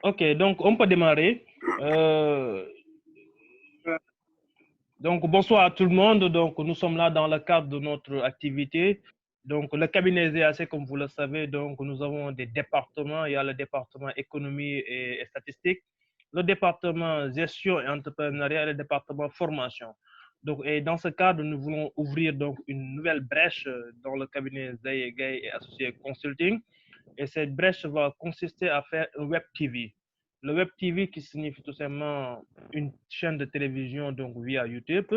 Ok, donc on peut démarrer. Donc bonsoir à tout le monde. Donc nous sommes là dans le cadre de notre activité. Donc le cabinet ZAC, comme vous le savez, donc nous avons des départements. Il y a le département économie et statistique, le département gestion et entrepreneuriat et le département formation. Donc, et dans ce cadre, nous voulons ouvrir donc une nouvelle brèche dans le cabinet Zaye Gay et Associés Consulting. Et cette brèche va consister à faire un web TV. Le web TV qui signifie tout simplement une chaîne de télévision donc via YouTube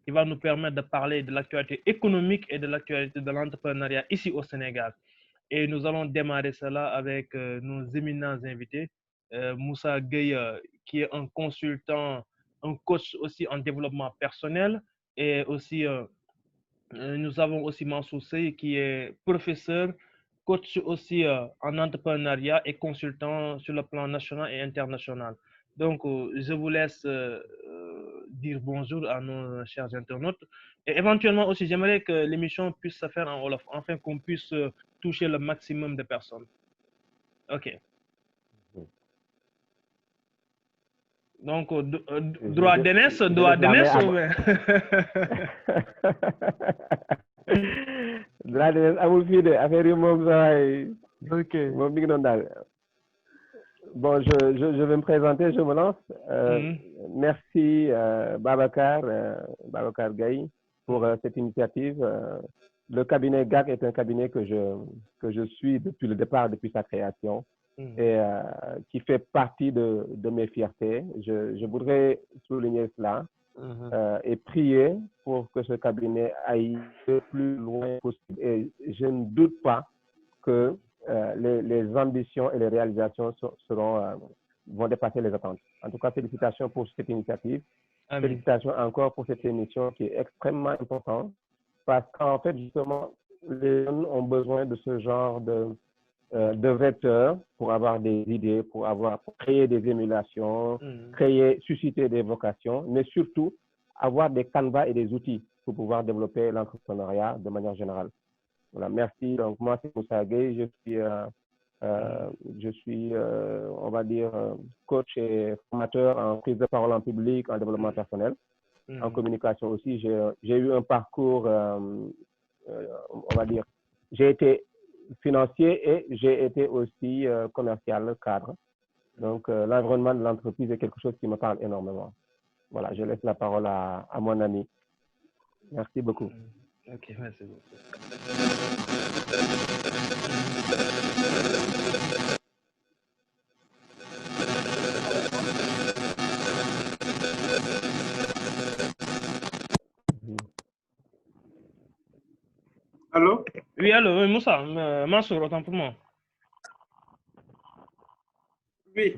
qui va nous permettre de parler de l'actualité économique et de l'actualité de l'entrepreneuriat ici au Sénégal. Et nous allons démarrer cela avec nos éminents invités. Moussa Gueye, qui est un consultant, un coach aussi en développement personnel. Et aussi, nous avons aussi Mansour Sey, qui est professeur, coach aussi en entrepreneuriat et consultant sur le plan national et international. Donc, je vous laisse dire bonjour à nos chers internautes. Et éventuellement aussi, j'aimerais que l'émission puisse se faire en Wolof, afin qu'on puisse toucher le maximum de personnes. OK. Donc, droit d'aînesse, droit d'aînesse ou bien? droit d'aînesse amul fii de affaire yi moom sax OK. moom mi ngi doon daal. Bon, je vais me présenter, je me lance. Merci Babacar Gaye pour cette initiative. Le cabinet GAC est un cabinet que je suis depuis le départ, depuis sa création, et qui fait partie de mes fiertés. Je voudrais souligner cela et prier pour que ce cabinet aille le plus loin possible. Et je ne doute pas que les ambitions et les réalisations vont dépasser les attentes. En tout cas, félicitations pour cette initiative. Amen. Félicitations encore pour cette émission qui est extrêmement importante parce qu'en fait, justement, les jeunes ont besoin de ce genre de vecteurs pour avoir des idées, pour créer des émulations, susciter des vocations, mais surtout avoir des canevas et des outils pour pouvoir développer l'entrepreneuriat de manière générale. Voilà, merci. Donc, moi, c'est Moussa Gueye. Je suis, on va dire, coach et formateur en prise de parole en public, en développement personnel, en communication aussi. J'ai eu un parcours, on va dire, j'ai été financier et j'ai été aussi commercial, cadre. Donc, l'environnement de l'entreprise est quelque chose qui me parle énormément. Voilà, je laisse la parole à mon ami. Merci beaucoup. Ok, merci beaucoup. Allô? Oui, allô, oui, Moussa, Mansour, autant pour moi. Oui.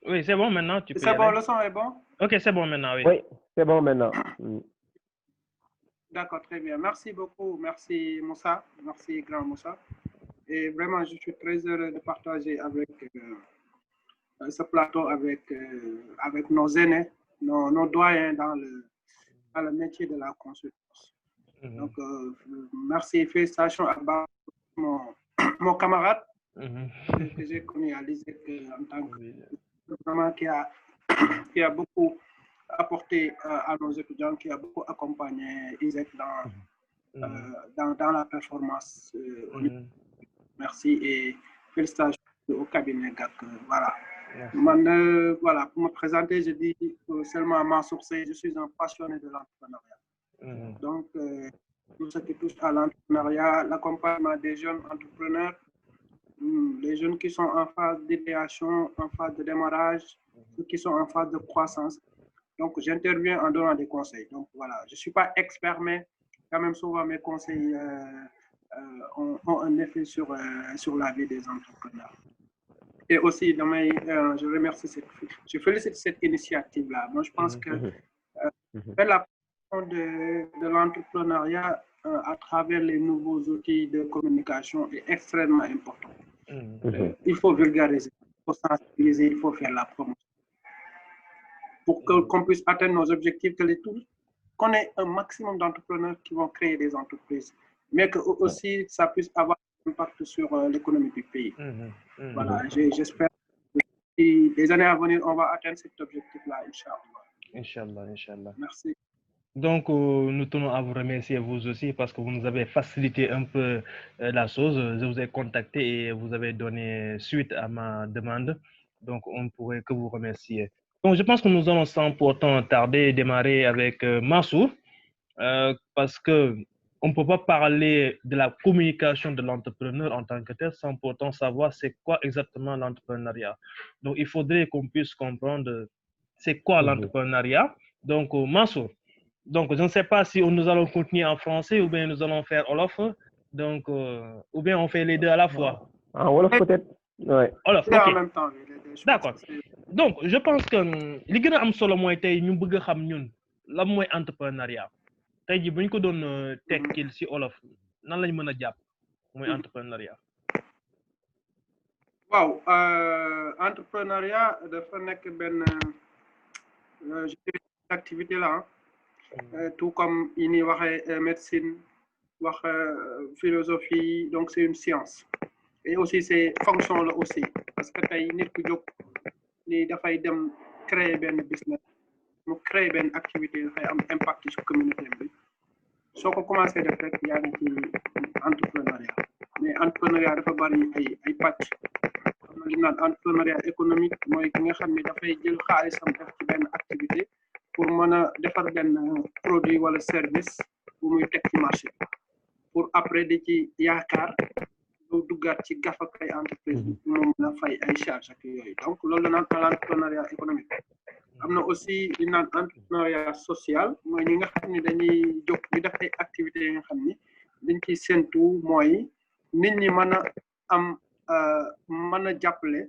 Oui, c'est bon maintenant, tu peux y C'est bon, aller. le son est bon? Ok, c'est bon maintenant, oui. Oui, c'est bon maintenant. D'accord, très bien. Merci beaucoup. Merci Moussa. Merci grand Moussa. Et vraiment, je suis très heureux de partager avec ce plateau avec nos aînés, nos doyens dans le métier de la consultance. Donc, merci, félicitations à mon camarade que j'ai connu à l'ISEC en tant que vraiment qui a beaucoup apporté à nos étudiants, qui a beaucoup accompagné ISEC dans la performance. Merci et félicitations au cabinet GAC. Voilà. Voilà, pour me présenter, je dis seulement Mansour Sey, je suis un passionné de l'entrepreneuriat. Donc, tout ce qui touche à l'entrepreneuriat, l'accompagnement des jeunes entrepreneurs, les jeunes qui sont en phase d'idéation, en phase de démarrage, ceux qui sont en phase de croissance. Donc, j'interviens en donnant des conseils. Donc, voilà, je ne suis pas expert, mais quand même souvent mes conseils ont un effet sur la vie des entrepreneurs. Et aussi, je remercie je félicite cette initiative-là. Moi, je pense que faire la promotion de l'entrepreneuriat à travers les nouveaux outils de communication est extrêmement important. Il faut vulgariser, il faut sensibiliser, il faut faire la promotion. Pour qu'on puisse atteindre nos objectifs, qu'on ait un maximum d'entrepreneurs qui vont créer des entreprises, mais que aussi ça puisse avoir impact sur l'économie du pays. Voilà, j'espère que des années à venir, on va atteindre cet objectif-là, Inch'Allah. Inch'Allah, Inch'Allah. Merci. Donc, nous tenons à vous remercier vous aussi parce que vous nous avez facilité un peu la chose. Je vous ai contacté et vous avez donné suite à ma demande. Donc, on ne pourrait que vous remercier. Donc, je pense que nous allons sans pourtant tarder démarrer avec Mansour parce que on ne peut pas parler de la communication de l'entrepreneur en tant que tel sans pourtant savoir c'est quoi exactement l'entrepreneuriat. Donc, il faudrait qu'on puisse comprendre c'est quoi l'entrepreneuriat. Donc, Mansour, donc, je ne sais pas si nous allons continuer en français ou bien nous allons faire Wolof. Donc, ou bien on fait les deux à la fois. En Wolof peut-être. Ouais. Wolof, En ok. même temps, D'accord. Donc, je pense que li gën a am solo mooy tey ñu bëgg a xam ñun lan mooy entrepreneuriat. Tey jii bu ñu ko doon tekkil si Wolof nan lañ mën a jàpp mooy entrepreneuriat. Waaw, entrepreneuriat dafa nekk benn activité là, tout comme yi ñuy waxee médecine, wax philosophie, donc c'est une science. Et aussi c'est fonction là aussi parce que tey nit ku jóg ni dafay dem créer benn business mu créer benn activité dafay am impact ci communauté bi soo ko commencé def rek yaa ngi ci entrepreneuriat mais entrepreneuriat dafa bari ay pàcc xam na li naan entrepreneuriat économique mooy ki nga xam ne dafay jël xaalisam def ci benn activité pour mën a defar benn produit wala service bu muy teg ci marché pour après di ci yaakaar lu duggaat ci gafak ay entreprise bi moom mën a fay ay charge ak yooyu donc loolu la naan l'entrepreneuriat économique am na aussi li naan entrepreneuriat social mooy ñi nga xam ne dañuy jóg di def ay activités yi nga xam ni dañ ciy séntu mooy nit ñi mën a am mën a jàppale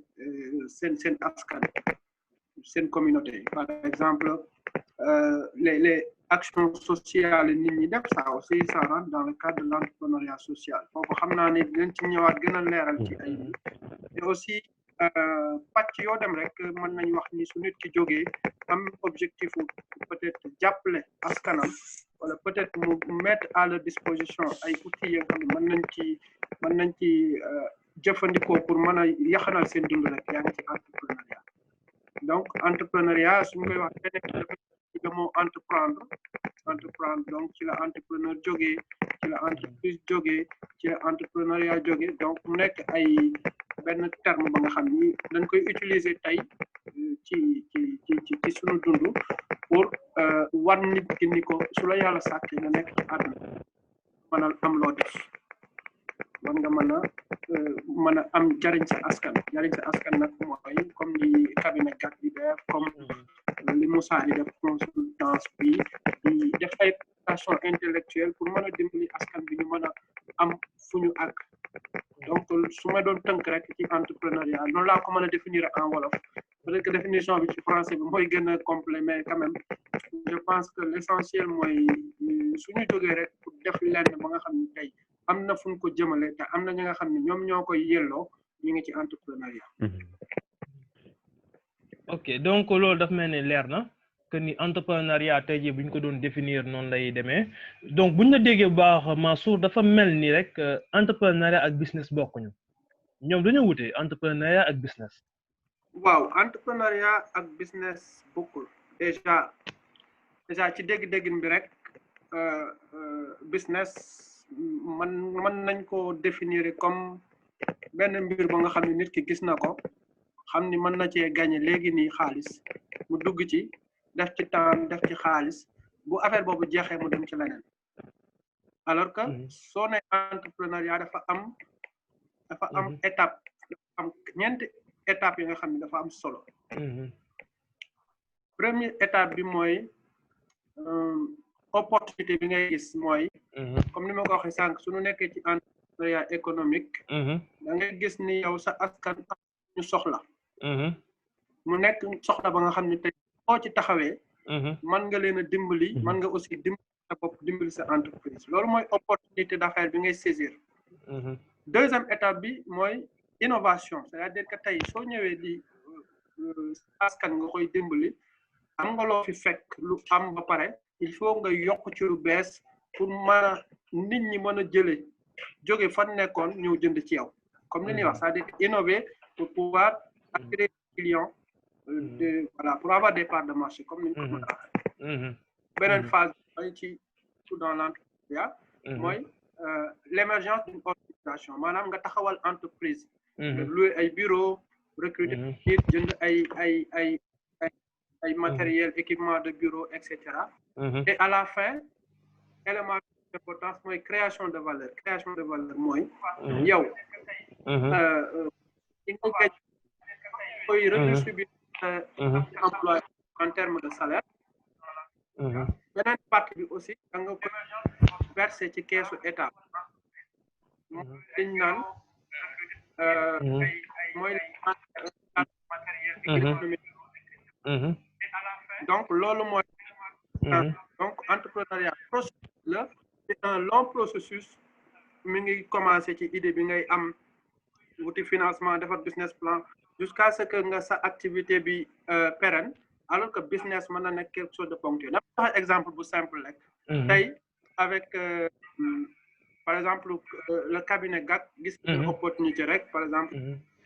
seen askan seen communauté par exemple les actions sociales nit ñi def ça aussi ça rentre dans le cadre de l'entrepreneuriat social foofu xam naa ne dinañ ci ñëwaat gën a leeral ci ay et aussi pàcc yoo dem rek mën nañ wax ni su nit ki jógee am objectif peut-être jàppale askanam wala peut-être mu mettre à leur disposition ay outils yi nga xam ne mën nañ ci jëfandikoo pour mën a yaxanal seen dund rek yaa ngi ci entrepreneuriat donc entrepreneuriat suñu koy wax le mot entreprendre donc ci la entrepreneur jógee ci la entreprise jógee ci la entrepreneuriat jógee donc mu nekk ay benn terme ba nga xam ni dañ koy utiliser tey ci suñu dund pour war nit ki ni ko su la yàlla sàkkee nga nekk ci àdduna mën a am loo def war nga mën a am jariñ sa askan nag mooy comme ni cabinet GAT di def comme li Moussa di def consultance bi di def ay prestation intellectuelle pour mën a dimbali askan bi ñu mën a am fu ñu àgg donc su ma doon tënk rek ci entrepreneuriat noonu laa ko mën a définir en wolof peut-être que définition bi ci français bi mooy gën a complet mais quand même je pense que l'essentiel mooy suñu jógee rek pour def lenn ba nga xam ne tey am na fu ñu ko jëmale te am na ñi nga xam ne ñoom ñoo koy yelloo ñu ngi ci entrepreneuriat. Ok donc loolu daf mel ni leer na que ni entrepreneuriat tey jii bu ñu ko doon définir noonu lay demee donc bu ñu la déggee bu baax Mansour dafa mel ni rek entrepreneuriat ak business bokkuñu ñoom dañoo wute entrepreneuriat ak business. waaw entrepreneuriat ak business bokkul déjà ci dégg-déggin bi rek business mën nañ ko définir comme benn mbir ba nga xam ne nit ki gis na ko xam ni mën na cee gagner léegi nii xaalis mu dugg ci def ci temps def ci xaalis bu affaire boobu jeexee mu dem ci leneen alors que soo ne entrepreneuriat dafa am étape dafa am ñeenti étape yi nga xam ne dafa am solo première étape bi mooy opportunité bi ngay gis mooy comme ni ma ko waxee sànq suñu nekkee ci entrepreneuriat économique da ngay gis ni yow sa askan am ñu soxla mu nekk soxla ba nga xam ne tey soo ci taxawee mën nga leen a dimbali mën nga aussi dimbali sa bopp dimbali sa entreprise loolu mooy opportunité d'affaires bi ngay saisir deuxième étape bi mooy innovation c'est-à-dire que tey soo ñëwee di askan nga koy dimbali am nga loo fi fekk lu am ba pare il faut nga yokk ci lu bees pour mën a nit ñi mën a jëlee jóge fan nekkoon ñëw jënd ci yow comme li ñuy wax c'est-à-dire innover pour pouvoir attirer des clients voilà pour avoir des parts de marché comme ni ñu ko mën a waxee beneen phase mooy ci dans l'entrepreneuriat mooy l'émergence d'une organisation maanaam nga taxawal entreprise nga louer ay bureau recruter nit jënd ay matériel équipement de bureau etc. Et à la fin élément d'importance mooy création de valeur mooy yow li nga gaj koy redistribuer emploi en termes de salaire beneen partie bi aussi da nga ko verser ci keesu état dañ naan mooy donc loolu mooy donc entrepreneuriat processus la c'est un long processus mi ngi commencé ci idée bi ngay am wuti financement defar business plan jusqu'à ce que nga sa activité bi pérenne alors que business mën na nekk quelque chose de ponctuel na tax exemple bu simple rek tey avec par exemple le cabinet GAC gis une opportunité rek par exemple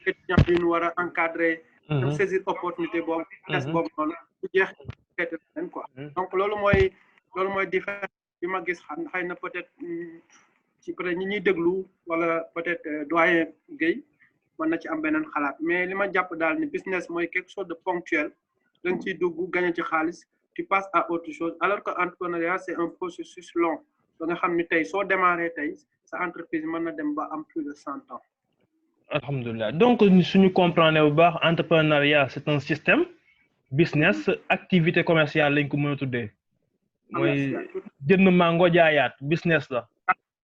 étudiant bi ñu war a encadrer dem saisir opportunité boobu business boobu noonu bu jeex leen quoi donc loolu mooy différence bi ma gis xam xëy na peut-être ci peut-être ñi ñuy déglu wala peut-être doyen Guèye mën na ci am beneen xalaat mais li ma jàpp daal ni business mooy quelque chose de ponctuel da nga ciy dugg gagner ci xaalis tu passes à autre chose alors que entrepreneuriat c'est un processus long ba nga xam ni tey soo démarré tey sa entreprise mën na dem ba am plus de 100 ans. Alhamdulillah donc suñu comprendre bu baax entrepreneuriat c'est un système business activité commerciale lañ ko mën a tuddee mooy jënd mango jaayaat business la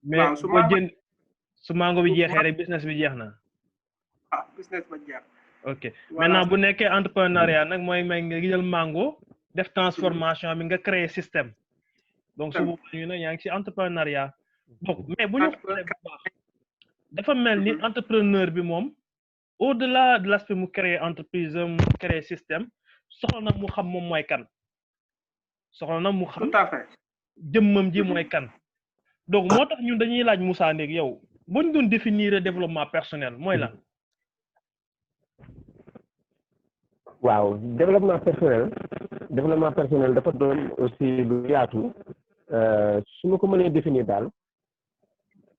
mais boo jënd su mango bi jeexee rek business bi jeex na business ba jeex ok maintenant bu nekkee entrepreneuriat nag mooy may nga jël mango def transformation bi nga créer système donc su boobaa ñu ne yaa ngi ci entrepreneuriat donc mais bu ñu xoolee bu baax dafa mel ni entrepreneur bi moom au-delà de l'aspect mu créer entreprise mu créer système soxla na mu xam moom mooy kan soxla na mu xam tout à fait jëmmam ji mooy kan donc moo tax ñun dañuy laaj Moussa Ndégue yow bu ñu doon définir développement personnel mooy lan. waaw développement personnel dafa doon aussi lu yaatu su ma ko mënee définir daal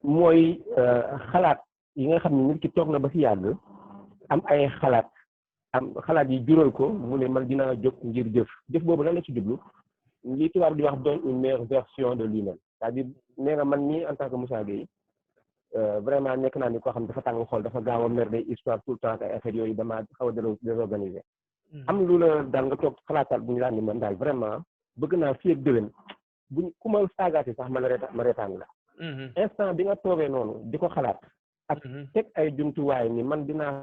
mooy xalaat yi nga xam ne nit ki toog na ba ci yàgg am ay xalaat yi jural ko mu ne man dinaa jóg ngir jëf boobu lan la ci jublu li tubaab di wax doon une meilleure version de lui-même c'est-à-dire nee nga man nii en tant que Moussa Gueye vraiment nekk naa ni koo xam ne dafa tàng xol dafa gaaw a mer day histoire tout le temps ay affaires yooyu damaa xaw a désorganisé am lu la daal nga toog xalaatal bu ñu daan ni man daal vraiment bëgg naa fii ak déwén buñ ku ma saagaati sax ma reetaan la instant bi nga toogee noonu di ko xalaat ak teg ay jumtuwaay ni man dinaa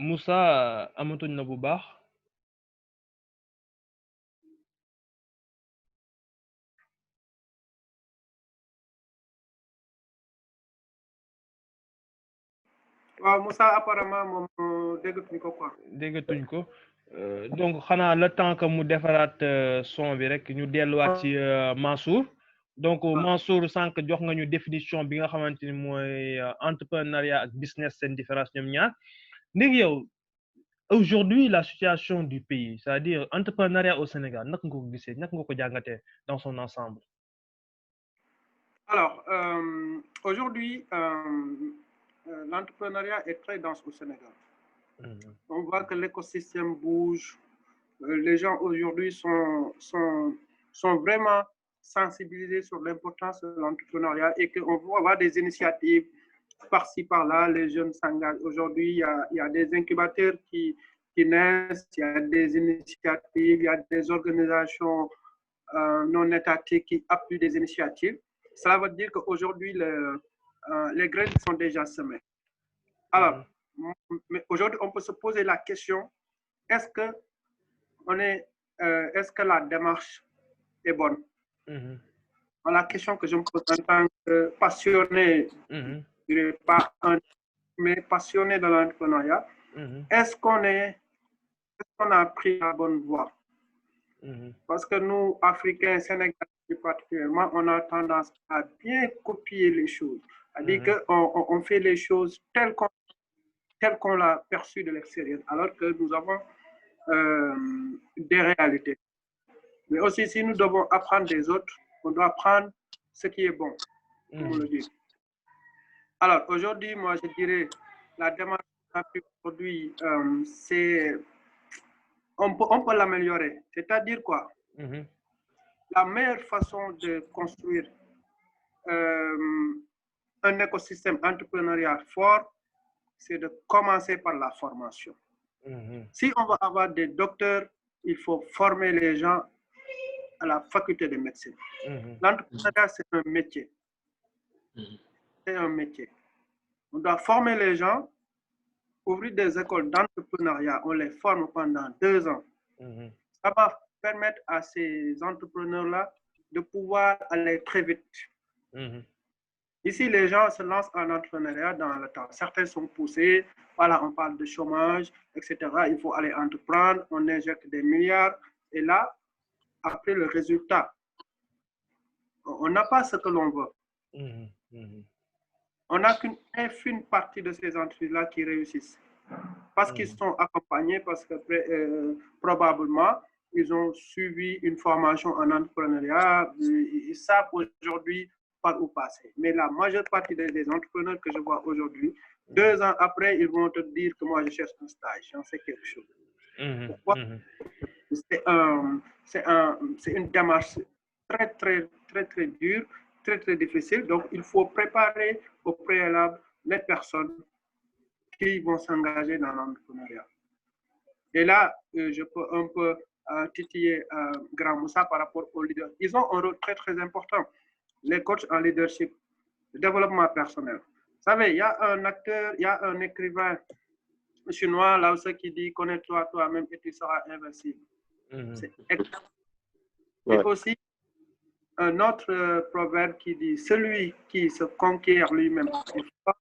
Moussa amatuñ na bu baax waaw Moussa apparemment moom déggatuñ ko quoi. déggatuñ ko donc xanaa le temps que mu defaraat son bi rek ñu delluwaat ci Mansour donc Mansour sànq jox nga ñu définition bi nga xamante ni mooy entrepreneuriat ak business seen différence ñoom ñaar léegi yow aujourd'hui la situation du pays c'est-à-dire entrepreneuriat au Sénégal naka nga ko gisee naka nga ko jàngatee dans son ensemble. Alors aujourd'hui l'entrepreneuriat est très dense au Sénégal. On voit que l'écosystème bouge. Les gens aujourd'hui sont vraiment sensibilisés sur l'importance de l'entrepreneuriat et qu'on va avoir des initiatives par-ci, par-là. Les jeunes s'engagent. Aujourd'hui, il y a des incubateurs qui naissent, il y a des initiatives, il y a des organisations non étatiques qui appuient des initiatives. Cela veut dire qu'aujourd'hui, les graines sont déjà semées. Alors, mais aujourd'hui, on peut se poser la question, est-ce que la démarche est bonne. La question que je me pose en tant que passionné, je dirais pas mais passionné de l'entrepreneuriat, est-ce qu'on a pris la bonne voie? Parce que nous, Africains, Sénégalais particulièrement, on a tendance à bien copier les choses. C'est-à-dire qu'on fait les choses telles qu'on l'a perçu de l'extérieur, alors que nous avons des réalités. Mais aussi, si nous devons apprendre des autres, on doit apprendre ce qui est bon, comme on le dit. Alors, aujourd'hui, moi, je dirais, la démarche aujourd'hui, on peut l'améliorer. C'est-à-dire quoi? La meilleure façon de construire un écosystème entrepreneurial fort, c'est de commencer par la formation. Si on veut avoir des docteurs, il faut former les gens à la faculté de médecine. L'entrepreneuriat, c'est un métier. C'est un métier. On doit former les gens, ouvrir des écoles d'entrepreneuriat, on les forme pendant 2 ans. Ça va permettre à ces entrepreneurs-là de pouvoir aller très vite. Ici, les gens se lancent en entrepreneuriat dans le temps. Certains sont poussés, voilà, on parle de chômage, etc. Il faut aller entreprendre, on injecte des milliards. Et là, après le résultat, on n'a pas ce que l'on veut. On n'a qu'une infime partie de ces entreprises-là qui réussissent. Parce qu'ils sont accompagnés, parce que probablement, ils ont suivi une formation en entrepreneuriat, ils savent aujourd'hui par où passer. Mais la majeure partie des entrepreneurs que je vois aujourd'hui, 2 ans après, ils vont te dire que moi, je cherche un stage, j'en sais quelque chose. Pourquoi? C'est une démarche très dure, très difficile. Donc, il faut préparer au préalable les personnes qui vont s'engager dans l'entrepreneuriat. Et là, je peux un peu titiller Grand Moussa par rapport aux leaders. Ils ont un rôle très important. Les coachs en leadership, le développement personnel. Vous savez, il y a un acteur, il y a un écrivain chinois, là aussi, qui dit « Connais-toi toi-même et tu seras invincible ». C'est exact. Et aussi, un autre proverbe qui dit « Celui qui se conquiert lui-même est fort,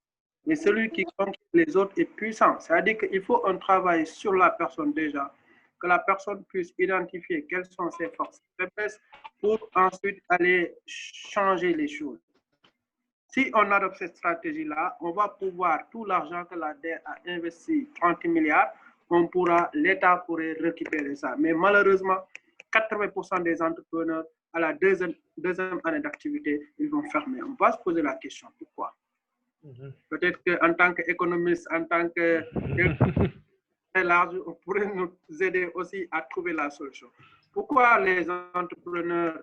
et celui qui conquiert les autres est puissant ». C'est-à-dire qu'il faut un travail sur la personne déjà, que la personne puisse identifier quelles sont ses forces, ses faiblesses, pour ensuite aller changer les choses. Si on adopte cette stratégie-là, on va pouvoir, tout l'argent que l'ADER a investi, 30 milliards, l'État pourrait récupérer ça. Mais malheureusement, 80% des entrepreneurs, à la deuxième année d'activité, ils vont fermer. On va se poser la question, pourquoi? Peut-être qu'en tant qu'économiste, en tant que très large, on pourrait nous aider aussi à trouver la solution. Pourquoi les entrepreneurs,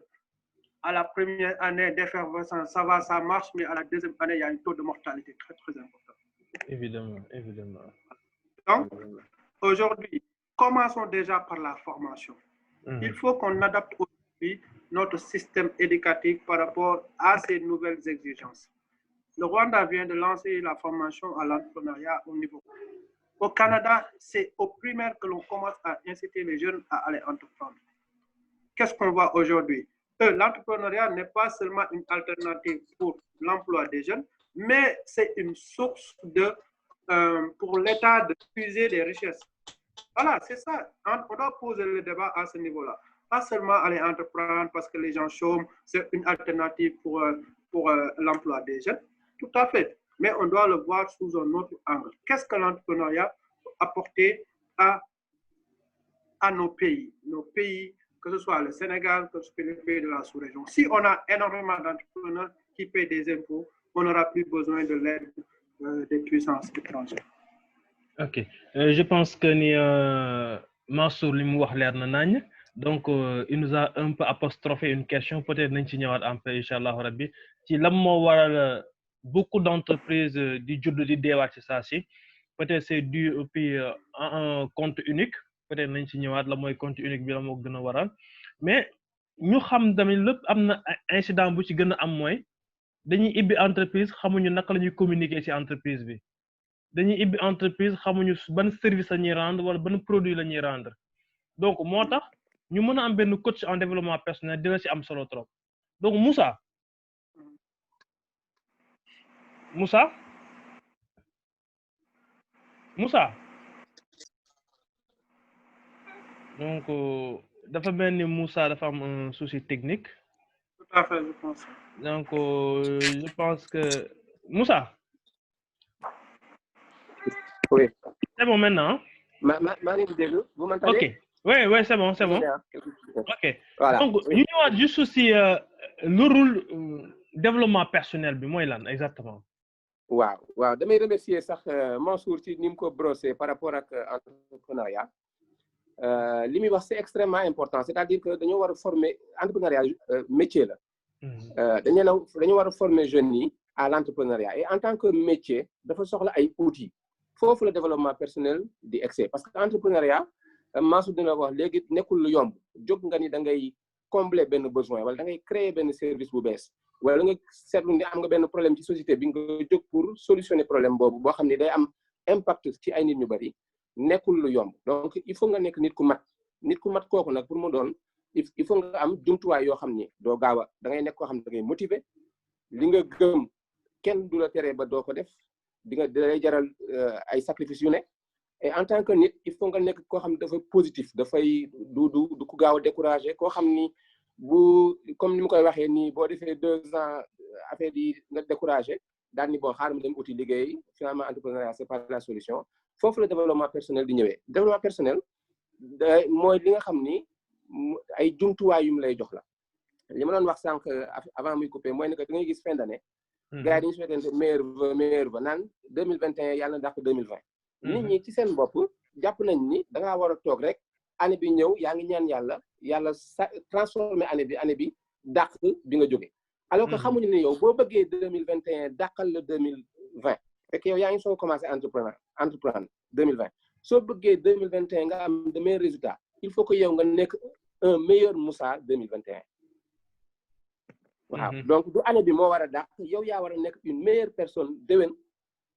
à la première année d'effervescence, ça va, ça marche, mais à la deuxième année, il y a un taux de mortalité très important. Évidemment. Donc, aujourd'hui, commençons déjà par la formation. Il faut qu'on adapte aujourd'hui notre système éducatif par rapport à ces nouvelles exigences. Le Rwanda vient de lancer la formation à l'entrepreneuriat au niveau. Au Canada, c'est au primaire que l'on commence à inciter les jeunes à aller entreprendre. Qu'est-ce qu'on voit aujourd'hui? L'entrepreneuriat n'est pas seulement une alternative pour l'emploi des jeunes, mais c'est une source pour l'État de puiser des richesses. Voilà, c'est ça. On doit poser le débat à ce niveau-là. Pas seulement aller entreprendre parce que les gens chôment, c'est une alternative pour l'emploi des jeunes. Tout à fait. Mais on doit le voir sous un autre angle. Qu'est-ce que l'entrepreneuriat peut apporter à nos pays? Nos pays, que ce soit le Sénégal, que ce soit les pays de la sous-région. Si on a énormément d'entrepreneurs qui paient des impôts, on n'aura plus besoin de l'aide des puissances étrangères. Ok. Je pense que ni Mansour li mu wax leer na nañ. Donc il nous a un peu apostrophé une question, peut-être nañ ci ñëwaat un peu inchallah rabbi ci lam moo waral beaucoup d'entreprises di judd di deewaat ci saa si. Peut-être c'est dû puis à un compte unique, peut-être nañ ci ñëwaat la mooy compte unique bi la moo gën a waral, mais ñu xam tamit lépp am na incident bu ci gën a am mooy dañuy ibbi entreprise xamuñu naka la ñuy communiquer ci entreprise bi. Dañuy ibbi entreprise xamuñu ban service la ñuy rendre wala ban produit la ñuy rendre. Donc moo tax ñu mën a am benn coach en développement personnel dina ci am solo trop donc Moussa donc dafa mel ni Moussa dafa am un souci technique. Tout à fait, je pense. Donc je pense que Moussa. Oui. C'est bon maintenant. Vous m'entendez? Ok. Oui, c'est bon. Ok. Voilà. Donc ñu ñëwaat juste aussi le rôle développement personnel bi mooy lan exactement. waaw damay remercier sax Mansour ci ni mu ko brossé par rapport ak entrepreneuriat li muy wax c'est extrêmement important c'est-à-dire que dañoo war a former entrepreneuriat métier la. dañu war a former jeunes yi à l'entrepreneuriat et en tant que métier dafa soxla ay outils foofu le développement personnel di excès parce que entrepreneuriat Mansour dina wax léegi nekkul lu yomb jóg nga ni da ngay combler benn besoin wala da ngay créer benn service bu bees wala nga seetlu ni am nga benn problème ci société bi nga jóg pour solutionner problème boobu boo xam ne day am impact ci ay nit ñu bari nekkul lu yomb donc il faut nga nekk nit ku mat kooku nag pour mu doon il faut nga am jumtuwaay yoo xam ni doo gaaw a da ngay nekk koo xam ne da ngay motiver li nga gëm kenn du la tere ba doo ko def da lay jaral ay sacrifice yu ne et en tant que nit il faut nga nekk koo xam ne dafa positif dafay du ku gaaw a découragé koo xam ni bu comme ni mu koy waxee nii boo defee 2 ans affaire yi nga découragé daal ni bon xaaral ma dem uti liggéey finalement entrepreneuriat c'est pas la solution foofu la développement personnel di ñëwee développement personnel mooy li nga xam ni ay jumtuwaay yu mu lay jox la li ma doon wax sànq avant muy coupé mooy ne que da ngay gis fin d'année gars yi dañu souhaité meilleur ba naan 2021 yàlla na dàq 2020 nit ñi ci seen bopp jàpp nañ ni da ngaa war a toog rek année bi ñëw yaa ngi ñaan yàlla transformé année bi dàq bi nga jóge alors que xamuñu ne yow boo bëggee 2021 dàqal le 2020 fekk yow yaa ngi soo commencé entreprendre 2020 soo bëggee 2021 nga am de meilleurs résultats il faut que yow nga nekk un meilleur Moussa 2021 waaw donc du année bi moo war a dàq yow yaa war a nekk une meilleure personne déwén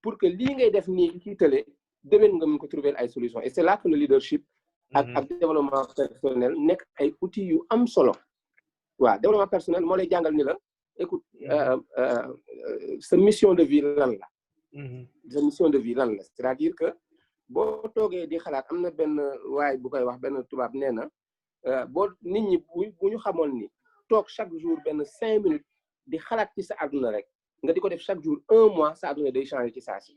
pour que lii ngay def nii ci tële déwén nga mën ko trouver ay solutions et c'est là que le leadership ak développement personnel nekk ay outils yu am solo waaw développement personnel moo lay jàngal ni la écoute sa mission de vie lan la sa mission de vie lan la c'est-à-dire que boo toogee di xalaat am na benn waay bu koy wax benn tubaab nee na boo nit ñi bu ñu xamoon ni toog chaque jour benn 5 minutes di xalaat ci sa àdduna rek nga di ko def chaque jour 1 mois sa àdduna day changer ci saa si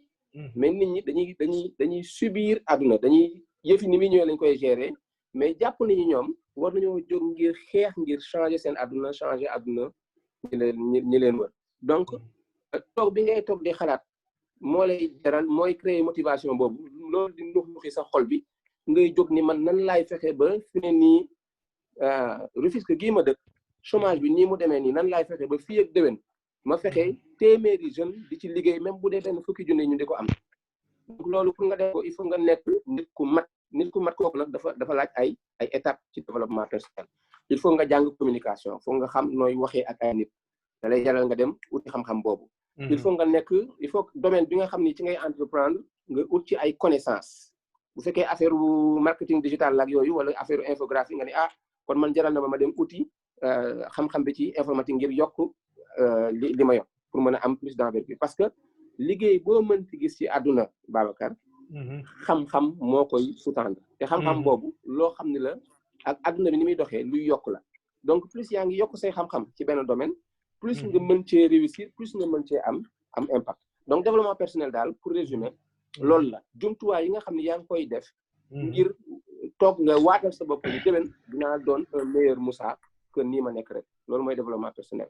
mais nit ñi dañuy subir àdduna dañuy yëfi ni muy ñëwee lañ koy gérer mais jàpp nañu ñoom war nañoo jóg ngir xeex ngir changer seen àdduna changer àdduna ñi leen wër donc toog bi ngay toog di xalaat moo lay jaral mooy créer motivation boobu loolu di nduxi sa xol bi ngay jóg ni man nan laay fexe ba fi ne nii Rufisque gii ma dëkk chômage bi nii mu demee nii nan laay fexe ba fii ak déwén ma fexe téeméeri jeune di ci liggéey même bu dee benn fukki junne ñu di ko am donc loolu pour nga def ko il faut nga nekk nit ku mat kooku nag dafa laaj ay étapes ci développement personnel il faut nga jàng communication foog nga xam nooy waxee ak ay nit da lay jaral nga dem uti xam-xam boobu il faut nga nekk il faut domaine bi nga xam ni ci ngay entreprendre nga ut ci ay connaissances bu fekkee affaire marketing digital la ak yooyu wala affaire infographie nga ne kon man jaral na ma dem uti xam-xam bi ci informatique ngir yokk li ma yokk pour mën a am plus d'envergure parce que liggéey boo mënti gis ci àdduna Babacar xam-xam moo koy sous-tendre te xam-xam boobu loo xam ni la ak àdduna bi ni muy doxee luy yokk la donc plus yaa ngi yokk say xam-xam ci benn domaine plus nga mën cee réussir plus nga mën cee am impact donc développement personnel daal pour résumer loolu la jumtuwaay yi nga xam ne yaa ngi koy def ngir toog nga waatal sa bopp ni déwén dinaa doon un meilleur Moussa que nii ma nekk rek loolu mooy développement personnel.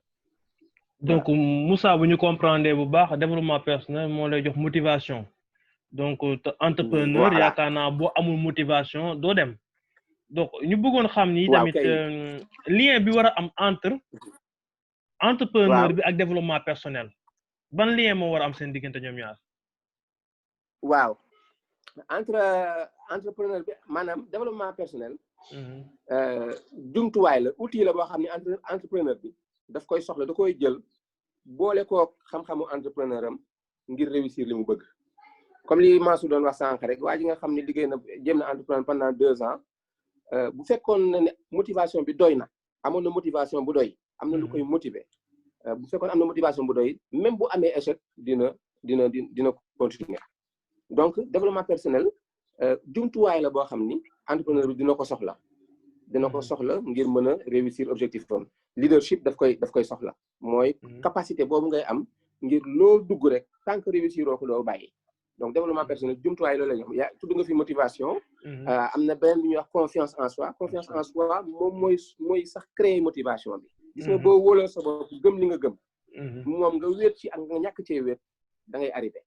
donc Moussa bu ñu comprendre bu baax développement personnel moo lay jox motivation donc entrepreneur yaakaar naa boo amul motivation doo dem donc ñu bëggoon xam ni tamit lien bi war a am entre entrepreneur bi ak développement personnel ban lien moo war a am seen diggante ñoom ñaar. waaw entre entrepreneur bi maanaam développement personnel jumtuwaay la outil la boo xam ne entrepreneur bi daf koy soxla da koy jël boole koo xam-xamu entrepreneur am ngir réussir li mu bëgg comme li Mansour doon wax sànq rek waa ji nga xam ne liggéey na jéem na entreprendre pendant 2 ans bu fekkoon ne motivation bi doy na amoon na motivation bu doy am na lu koy motiver bu fekkoon am na motivation bu doy même bu amee échec dina continuer donc développement personnel jumtuwaay la boo xam ni entrepreneur bi dina ko soxla ngir mën a réussir objectif am leadership daf koy soxla mooy capacité boobu ngay am ngir loo dugg rek tant que réussir oo ko doo bàyyi donc développement personnel jumtuwaay loolu la ñu xam yaa tudd nga fi motivation am na beneen bi ñuy wax confiance en soi moom mooy sax créer motivation bi gis nga boo wóoloo sa bopp gëm li nga gëm moom nga wéet ci ak nga ñàkk cee wéet da ngay arrivé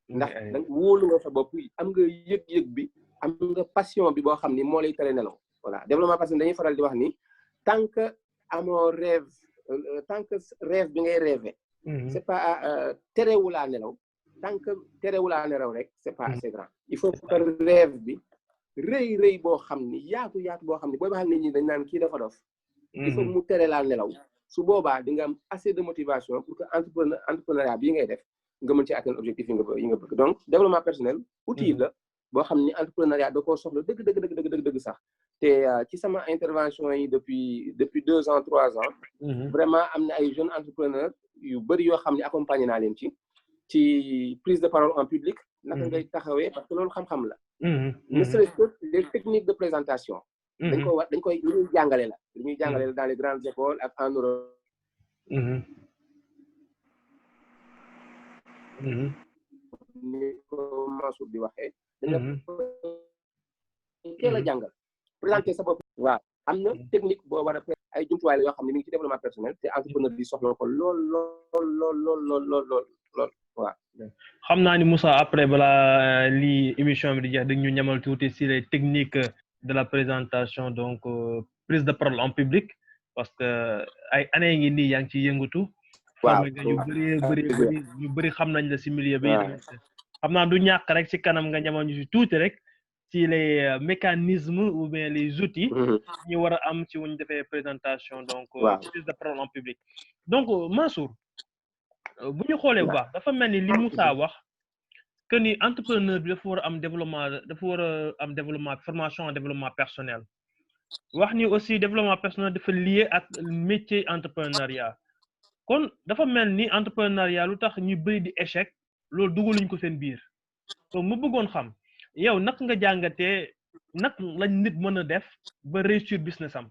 ndax da wóolu nga sa bopp am nga yëg-yëg bi am nga passion bi boo xam ni moo lay tere nelaw voilà développement personnel dañuy faral di wax ni tant que amoo rêve tant que rêve bi ngay rêver c'est pas terewulaa nelaw tant que terewulaa nelaw rek c'est pas assez grand il faut que rêve bi rëy boo xam ni yaatu boo xam ni booy waxal nit ñi dañ naan kii dafa dof il faut mu tere laa nelaw su boobaa di nga am assez de motivation pour que entrepreneuriat bii ngay def nga mën ci atteindre objectif yi nga bëgg donc développement personnel outil la boo xam ni entrepreneuriat da koo soxla dëgg sax te ci sama intervention yi depuis 2 ans 3 ans vraiment am na ay jeunes entrepreneurs yu bëri yoo xam ne accompagné naa leen ci prise de parole en public naka ngay taxawee parce que loolu xam-xam la ne serait-ce que les techniques de présentation dañ koy li ñuy jàngale la dans les grandes écoles ak en Europe ni ko Mansour di waxee dañ teel a jàngal présenter sa bopp waaw am na technique boo war a ay jumtuwaay la yoo xam ne mi ngi ci développement personnel te entrepreneur bi soxla ko lool waaw xam naa ni Moussa après balaa lii émission bi di jeex dañ ñu ñamal tuuti si les techniques de la présentation donc prise de parole en public parce que ay année ngi nii yaa ngi ciy yëngatu waaw ñu bëri xam nañ la si milieu bi xam naa du ñàkk rek ci kanam nga ñamal ñu si tuuti rek ci les mécanismes ou bien les outils ñu war a am ci wuñ defee présentation donc prise de parole en public donc Mansour bu ñu xoolee bu baax dafa mel ni li Moussa wax que ni entrepreneur bi dafa war a am développement formation en développement personnel wax ni aussi développement personnel dafa lié ak métier entrepreneuriat kon dafa mel ni entrepreneuriat lu tax ñu bëri di échec loolu dugaluñ ko seen biir donc mu bëggoon xam yow naka nga jàngatee nag lañ nit mën a def ba réussir business am.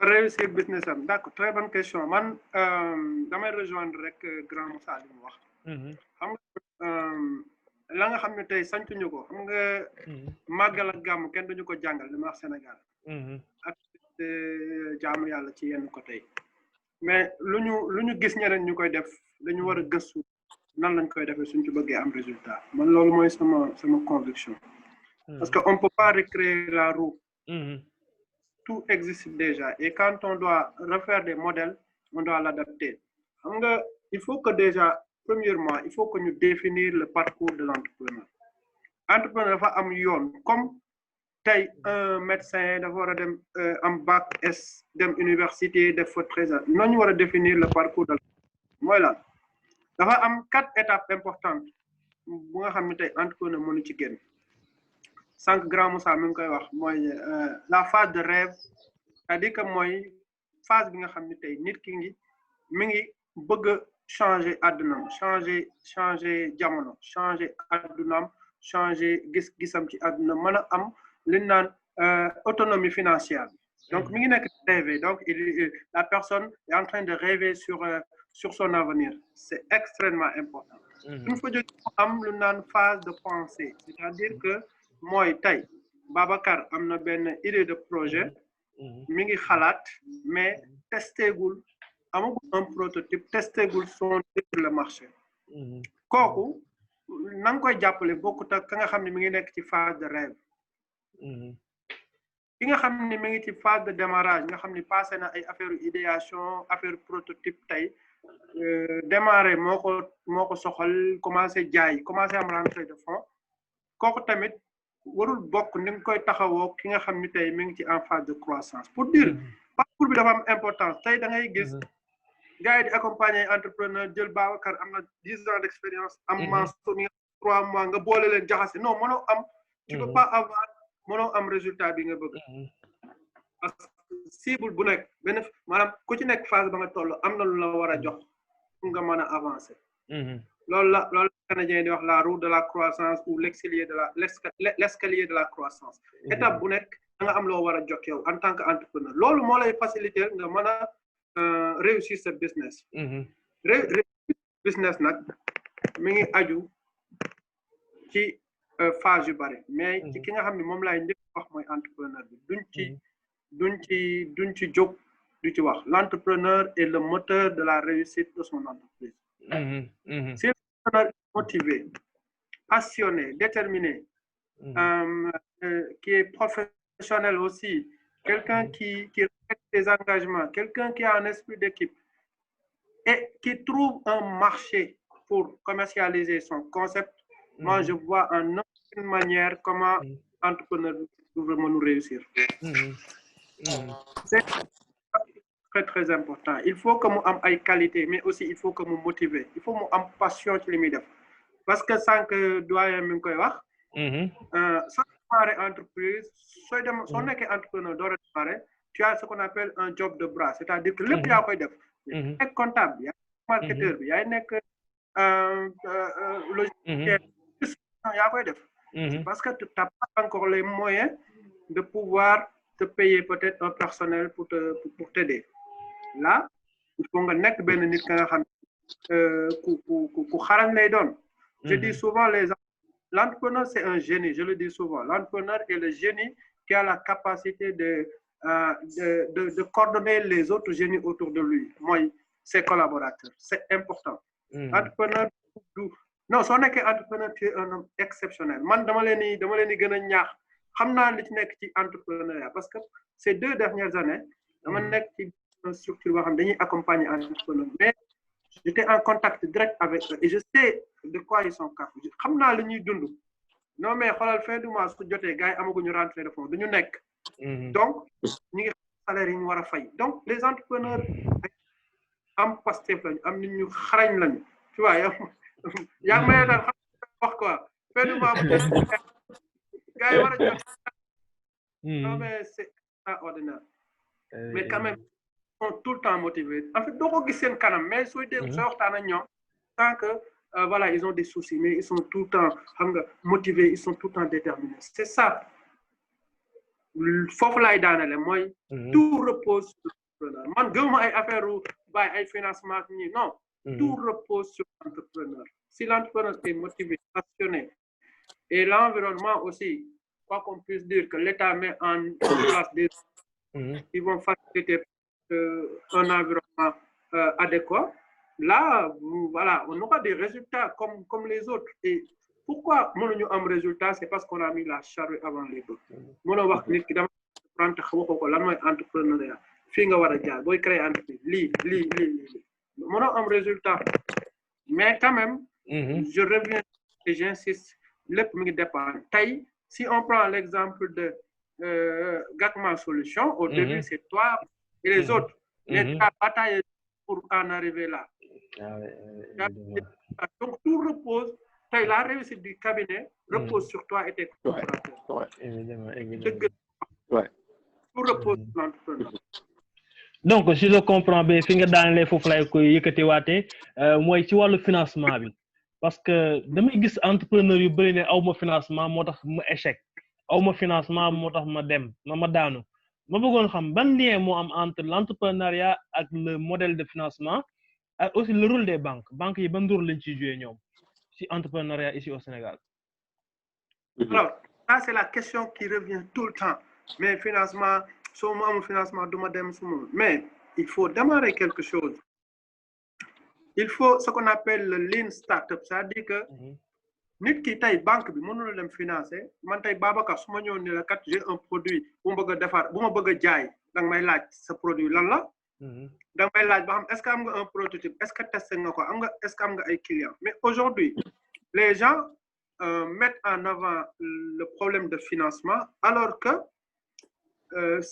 D'accord, très bonne question man damay rejoindre rek grand Moussa li mu wax. xam nga la nga xam ne tey santuñu ko xam nga màggal ak gàmm kenn duñu ko jàngal li ma wax Sénégal. ak jaamu yàlla ci yenn côté yi mais lu ñu gis ñeneen ñu koy def dañu war a gëstu nan lañ koy defee suñ ci bëggee am résultat man loolu mooy sama conviction. parce que on peut pas recréer la roue. Tout existe déjà et quand on doit refaire des modèles on doit l'adapter xam nga il faut que déjà premièrement il faut que ñu définir le parcours de l'entrepreneur dafa am yoon comme tey un médecin dafa war a dem am bac S dem université def fa 13 ans noonu ñu war a définir le parcours de mooy lan dafa am 4 étapes importantes bu nga xam ne tey entrepreneur mënu ci génn sànq grand Moussa mi ngi koy wax mooy la phase de rêve c'est-à-dire que mooy phase bi nga xam ne tey nit ki mi ngi bëgg a changer àddunaam changer jamono changer àddunaam changer gis-gisam ci àdduna mën a am li ñu naan autonomie financière donc mi ngi nekk rêver donc la personne est en train de rêver sur son avenir c'est extrêmement important suñ fa jóge am lu naan phase de pensée c'est-à-dire que mooy tey Babacar am na benn idée de projet mi ngi xalaat mais testegul amagul un prototype testegul son sur le marché kooku na nga koy jàppale bokkut ak ka nga xam ne mi ngi nekk ci phase de rêve ki nga xam ne mi ngi ci phase de démarrage nga xam ne passé na ay affaire idéation affaire prototype tey démarrer moo ko soxal commencé am rentrée de fonds kooku tamit warul bokk ni nga koy taxawoo ki nga xam ni tey mi ngi ci en phase de croissance pour dire parcours bi dafa am importance tey da ngay gis gars yi di accompagner entrepreneur jël Babacar am na 10 ans d'expérience am Mansour mi 3 mois nga boole leen jaxase non mënoo am tu peux pas avoir mënoo am résultat bi nga bëgg parce que cible bu nekk benn maanaam ku ci nekk phase ba nga toll am na lu la war a jox pour nga mën a avancer loolu canadien di wax la roue de la croissance ou l'escalier de la croissance étape bu nekk da nga am loo war a jox yow en tant que entrepreneur loolu moo lay faciliter nga mën a réussir sa business business nag mi ngi aju ci phase yu bari mais ci ki nga xam ne moom laay njëkk wax mooy entrepreneur bi duñ ci jóg du ci wax l'entrepreneur est le moteur de la réussite de son entreprise si l'entrepreneur est motivé passionné déterminé qui est professionnel aussi quelqu'un qui respecte ses engagements quelqu'un qui a un esprit d'équipe et qui trouve un marché pour commercialiser son concept moi je vois en aucune manière comment entrepreneur peut vraiment nous réussir c'est très très important il faut que mu am ay qualité mais aussi il faut que mu motiver il faut mu am passion ci li muy def parce que sànq doyen mi ngi koy wax soo démarrer entreprise soo nekkee entrepreneur door a démarrer tu as ce qu'on appelle un job de bras c'est-à-dire que lépp yaa koy def yaay nekk comptable bi yaay nekk marketeur bi yaay nekk logiciel yaa koy def parce que tu n'as pas encore les moyens de pouvoir te payer peut-être un personnel pour t'aider là il faut nga nekk benn nit ka nga xam ku xarañ lay doon je dis souvent l'entrepreneur c'est un génie je le dis souvent l'entrepreneur est le génie qui a la capacité de coordonner les autres génies autour de lui mooy ses collaborateurs c'est important entrepreneur non soo nekkee entrepreneur tu es un homme exceptionnel man dama leen di gën a ñaax xam naa li ci nekk ci entrepreneuriat parce que ces 2 dernières années dama nekk ci structure boo xam dañuy accompagner entrepreneur mais j'étais en contact direct avec eux et je sais de quoi ils sont capables xam naa li ñuy dund non mais xoolal fin du mois su jotee gars yi amaguñu rentrée de fonds duñu nekk donc ñi ngi salaire yi ñu war a fay donc les entrepreneurs am Pastef lañu am nit ñu xarañ lañu tu vois yaa ngi may daal xam wax quoi fin du mois bu gars yi war a jot non mais c'est extraordinaire mais quand même ils sont tout le temps motivés en fait doo ko gis seen kanam mais sooy dégg sooy waxtaan ak ñoom tant que voilà ils ont des soucis mais ils sont tout le temps xam nga motivés ils sont tout le temps déterminés c'est ça foofu laay daanale mooy tout repose sur l'entrepreneur man gëwuma ay affaire u bàyyi ay financement ñi non tout repose sur l'entrepreneur si l'entrepreneur est motivé passionné et l'environnement aussi quoi qu'on puisse dire que l'État met en place des qui vont faciliter un environnement adéquat là voilà on aura des résultats comme les autres et pourquoi mënuñu am résultat c'est parce qu'on a mis la charrue avant les bœufs mënoo wax nit ki dama prendre waxoo ko lan mooy entrepreneuriat fii nga war a jaar booy créer entreprise lii mënoo am résultat mais quand même je reviens et j'insiste lépp mi ngi dépendre tey si on prend l'exemple de Gakma Solution au début c'est toi et les autres mais tu as bataillé pour en arriver là donc tout repose la réussite du cabinet repose sur toi et tes collaborateurs évidemment tout repose sur l'entrepreneur donc si je comprends bien fi nga daanale foofu lay koy yëkkati waate mooy ci wàllu financement bi parce que damay gis entrepreneur yu bëri ne aw ma financement moo tax ma échec aw ma financement moo tax ma dem ma daanu ma bëggoon xam ban lien moo am entre l'entrepreneuriat ak le modèle de financement ak aussi le rôle des banques yi ban rôle lañ ciy jouer ñoom ci entrepreneuriat ici au Sénégal. Alors ça c'est la question qui revient tout le temps mais financement soo mu amul financement du ma dem su ma mais il faut démarrer quelque chose il faut ce qu'on appelle le lean startup c'est-à-dire que nit ki tey banque bi mënula dem financer man tey Babacar su ma ñëwoon ne la kat j'ai un produit bu ma bëgg a defar bu ma bëgg a jaay danga may laaj sa produit lan la danga may laaj ba xam est-ce que am nga un prototype est-ce que testé nga ko est-ce que am nga ay clients mais aujourd'hui les gens mettent en avant le problème de financement alors que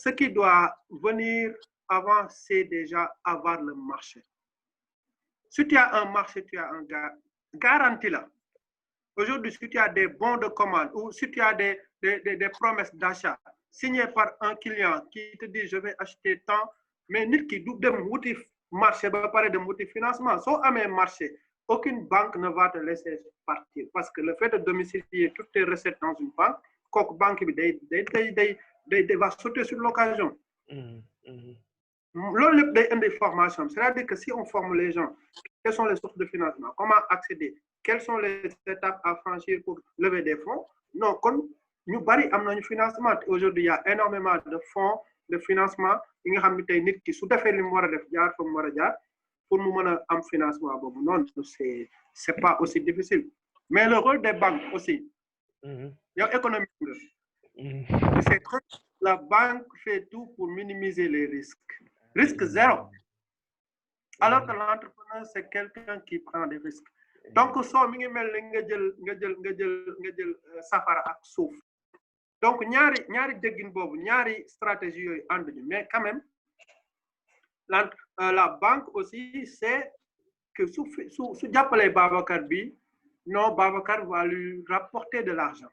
ce qui doit venir avant c'est déjà avoir le marché si tu as un marché tu as un garantie là aujourd'hui si tu as des bons de commande ou si tu as des promesses d'achat signées par un client qui te dit je vais acheter tant, mais nit ki du dem wuti marché ba pare dem wuti financement. Soo amee marché, aucune banque ne va te laisser partir parce que le fait de domicilier toutes tes recettes dans une banque, kooku banque bi day va sauter sur l'occasion. Loolu lépp day indi formation, c'est-à-dire que si on forme les gens, quelles sont les sources de financement, comment accéder, quelles sont les étapes à franchir pour lever des fonds, non kon ñu bari am nañu financement. Aujourd'hui il y a énormément de fonds de financement yi nga xam ne tey nit ki su defee li mu war a def jaar fa mu war a jaar pour mu mën a am financement boobu noonu c'est pas aussi difficile. Mais le rôle des banques aussi, yow économie nga, c'est que la banque fait tout pour minimiser les risques. Risque zéro. Alors que l'entrepreneur, c'est quelqu'un qui prend des risques. Donc, so mi ngi mel ni nga jël safara ak suuf. Donc, ñaari déggin boobu, ñaari stratégie yooyu ànduñu. Mais quand même, la banque aussi, c'est que su jàppalee Babacar bi, non, Babacar va lui rapporter de l'argent.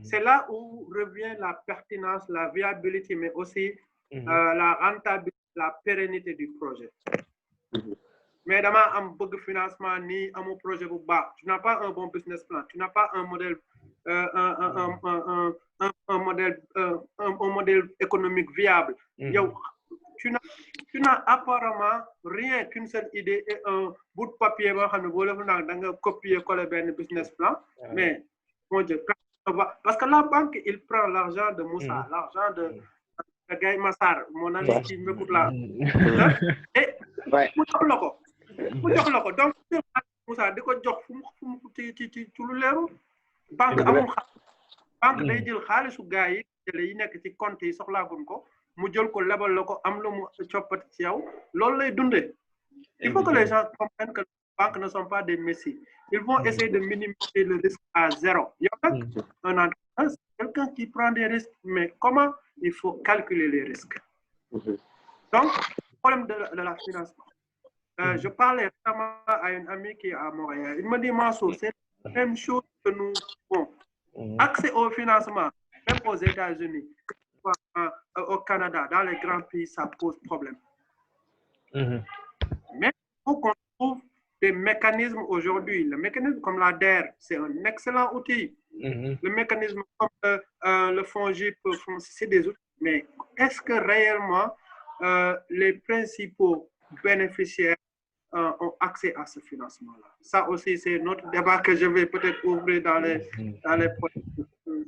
C'est là où revient la pertinence, la viabilité, mais aussi la rentabilité, la pérennité du projet. Mais dama am bëgg financement ni amoo projet bu baax, tu n'as pas un bon business plan, tu n'as pas un modèle un modèle économique viable. Yow tu n'as apparemment rien qu'une seule idée et un bout de papier boo xam ne boo defu nag da nga copier coller benn business plan. Mais mon Dieu, parce que la banque il prend l'argent de Moussa, l'argent de Gaye Massar, mon ami qui m'écoute là, et mu jox la ko donc Moussa di ko jox fu mu ci lu leeru. Banque amul banque day jël xaalisu gars yi yi nekk ci compte yi soxlaagun ko mu jël ko lebal la ko am lu mu coppati ci yow loolu lay dundee. Il faut que les gens comprennent que les banques ne sont pas des messies. Ils vont essayer de minimiser le risque à zéro. Il y a un entrepreneur, c'est quelqu'un qui prend des risques, mais comment il faut calculer les risques. Donc, le problème de la financement. Je parlais récemment à une amie qui est à Montréal. Il me dit, Mansour, c'est la même chose que nous avons. Accès au financement, même aux États-Unis, au Canada, dans les grands pays, ça pose problème. Mais il faut qu'on trouve des mécanismes aujourd'hui. Le mécanisme comme la DER, c'est un excellent outil. Le mécanisme comme le fonds GIP, c'est des outils. Mais est-ce que réellement les principaux bénéficiaires ont accès à ce financement-là? Ça aussi, c'est notre débat que je vais peut-être ouvrir dans les prochains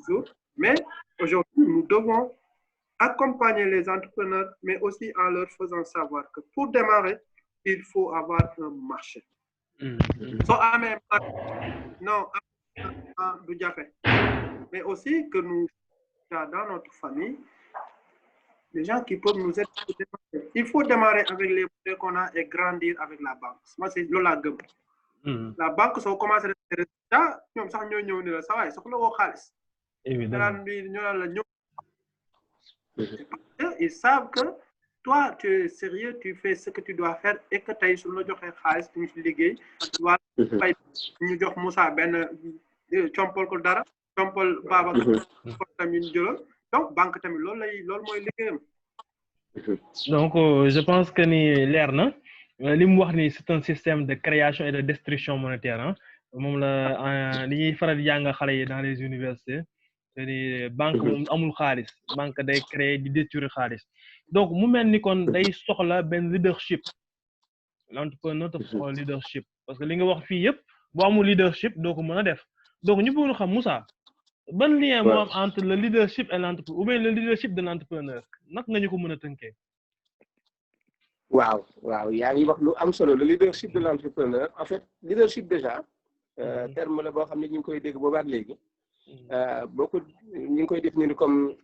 jours. Mais aujourd'hui, nous devons accompagner les entrepreneurs, mais aussi en leur faisant savoir que pour démarrer, il faut avoir un marché. Non, mais aussi que nous, dans notre famille, les gens qui peuvent nous aider. Il faut démarrer avec les moyens qu'on a et grandir avec la banque. Moi, c'est la gueule. La banque, ça commence à être des résultats. Ils savent que toi, tu es sérieux, tu fais ce que tu dois faire et que tu as sur le jox xaalis tu ci liggéey wala fay ñu jox Moussa benn compal ko dara compal Baba ko tamit jël donc banque tamit loolu mooy liggéeyam. Donc je pense que ni leer na li mu wax ni c'est un système de création et de destruction monétaire hein moom la li ñuy faral di jàng xale yi dans les universités te banque moom amul xaalis banque day créer di détruire xaalis donc mu mel ni kon day soxla benn leadership l'entrepreneur dafa soxla leadership parce que li nga wax fii yëpp boo amul leadership doo ko mën a def donc ñu bëgg xam Moussa ban lien moo am entre le leadership et l'entrepreneur ou bien le leadership de l'entrepreneur naka nga ñu ko mën a tënkee. waaw yaa ngi wax lu am solo le leadership de l'entrepreneur en fait leadership déjà terme la boo xam ne ñu ngi koy dégg boobaat léegi boo ko ñu ngi koy définir comme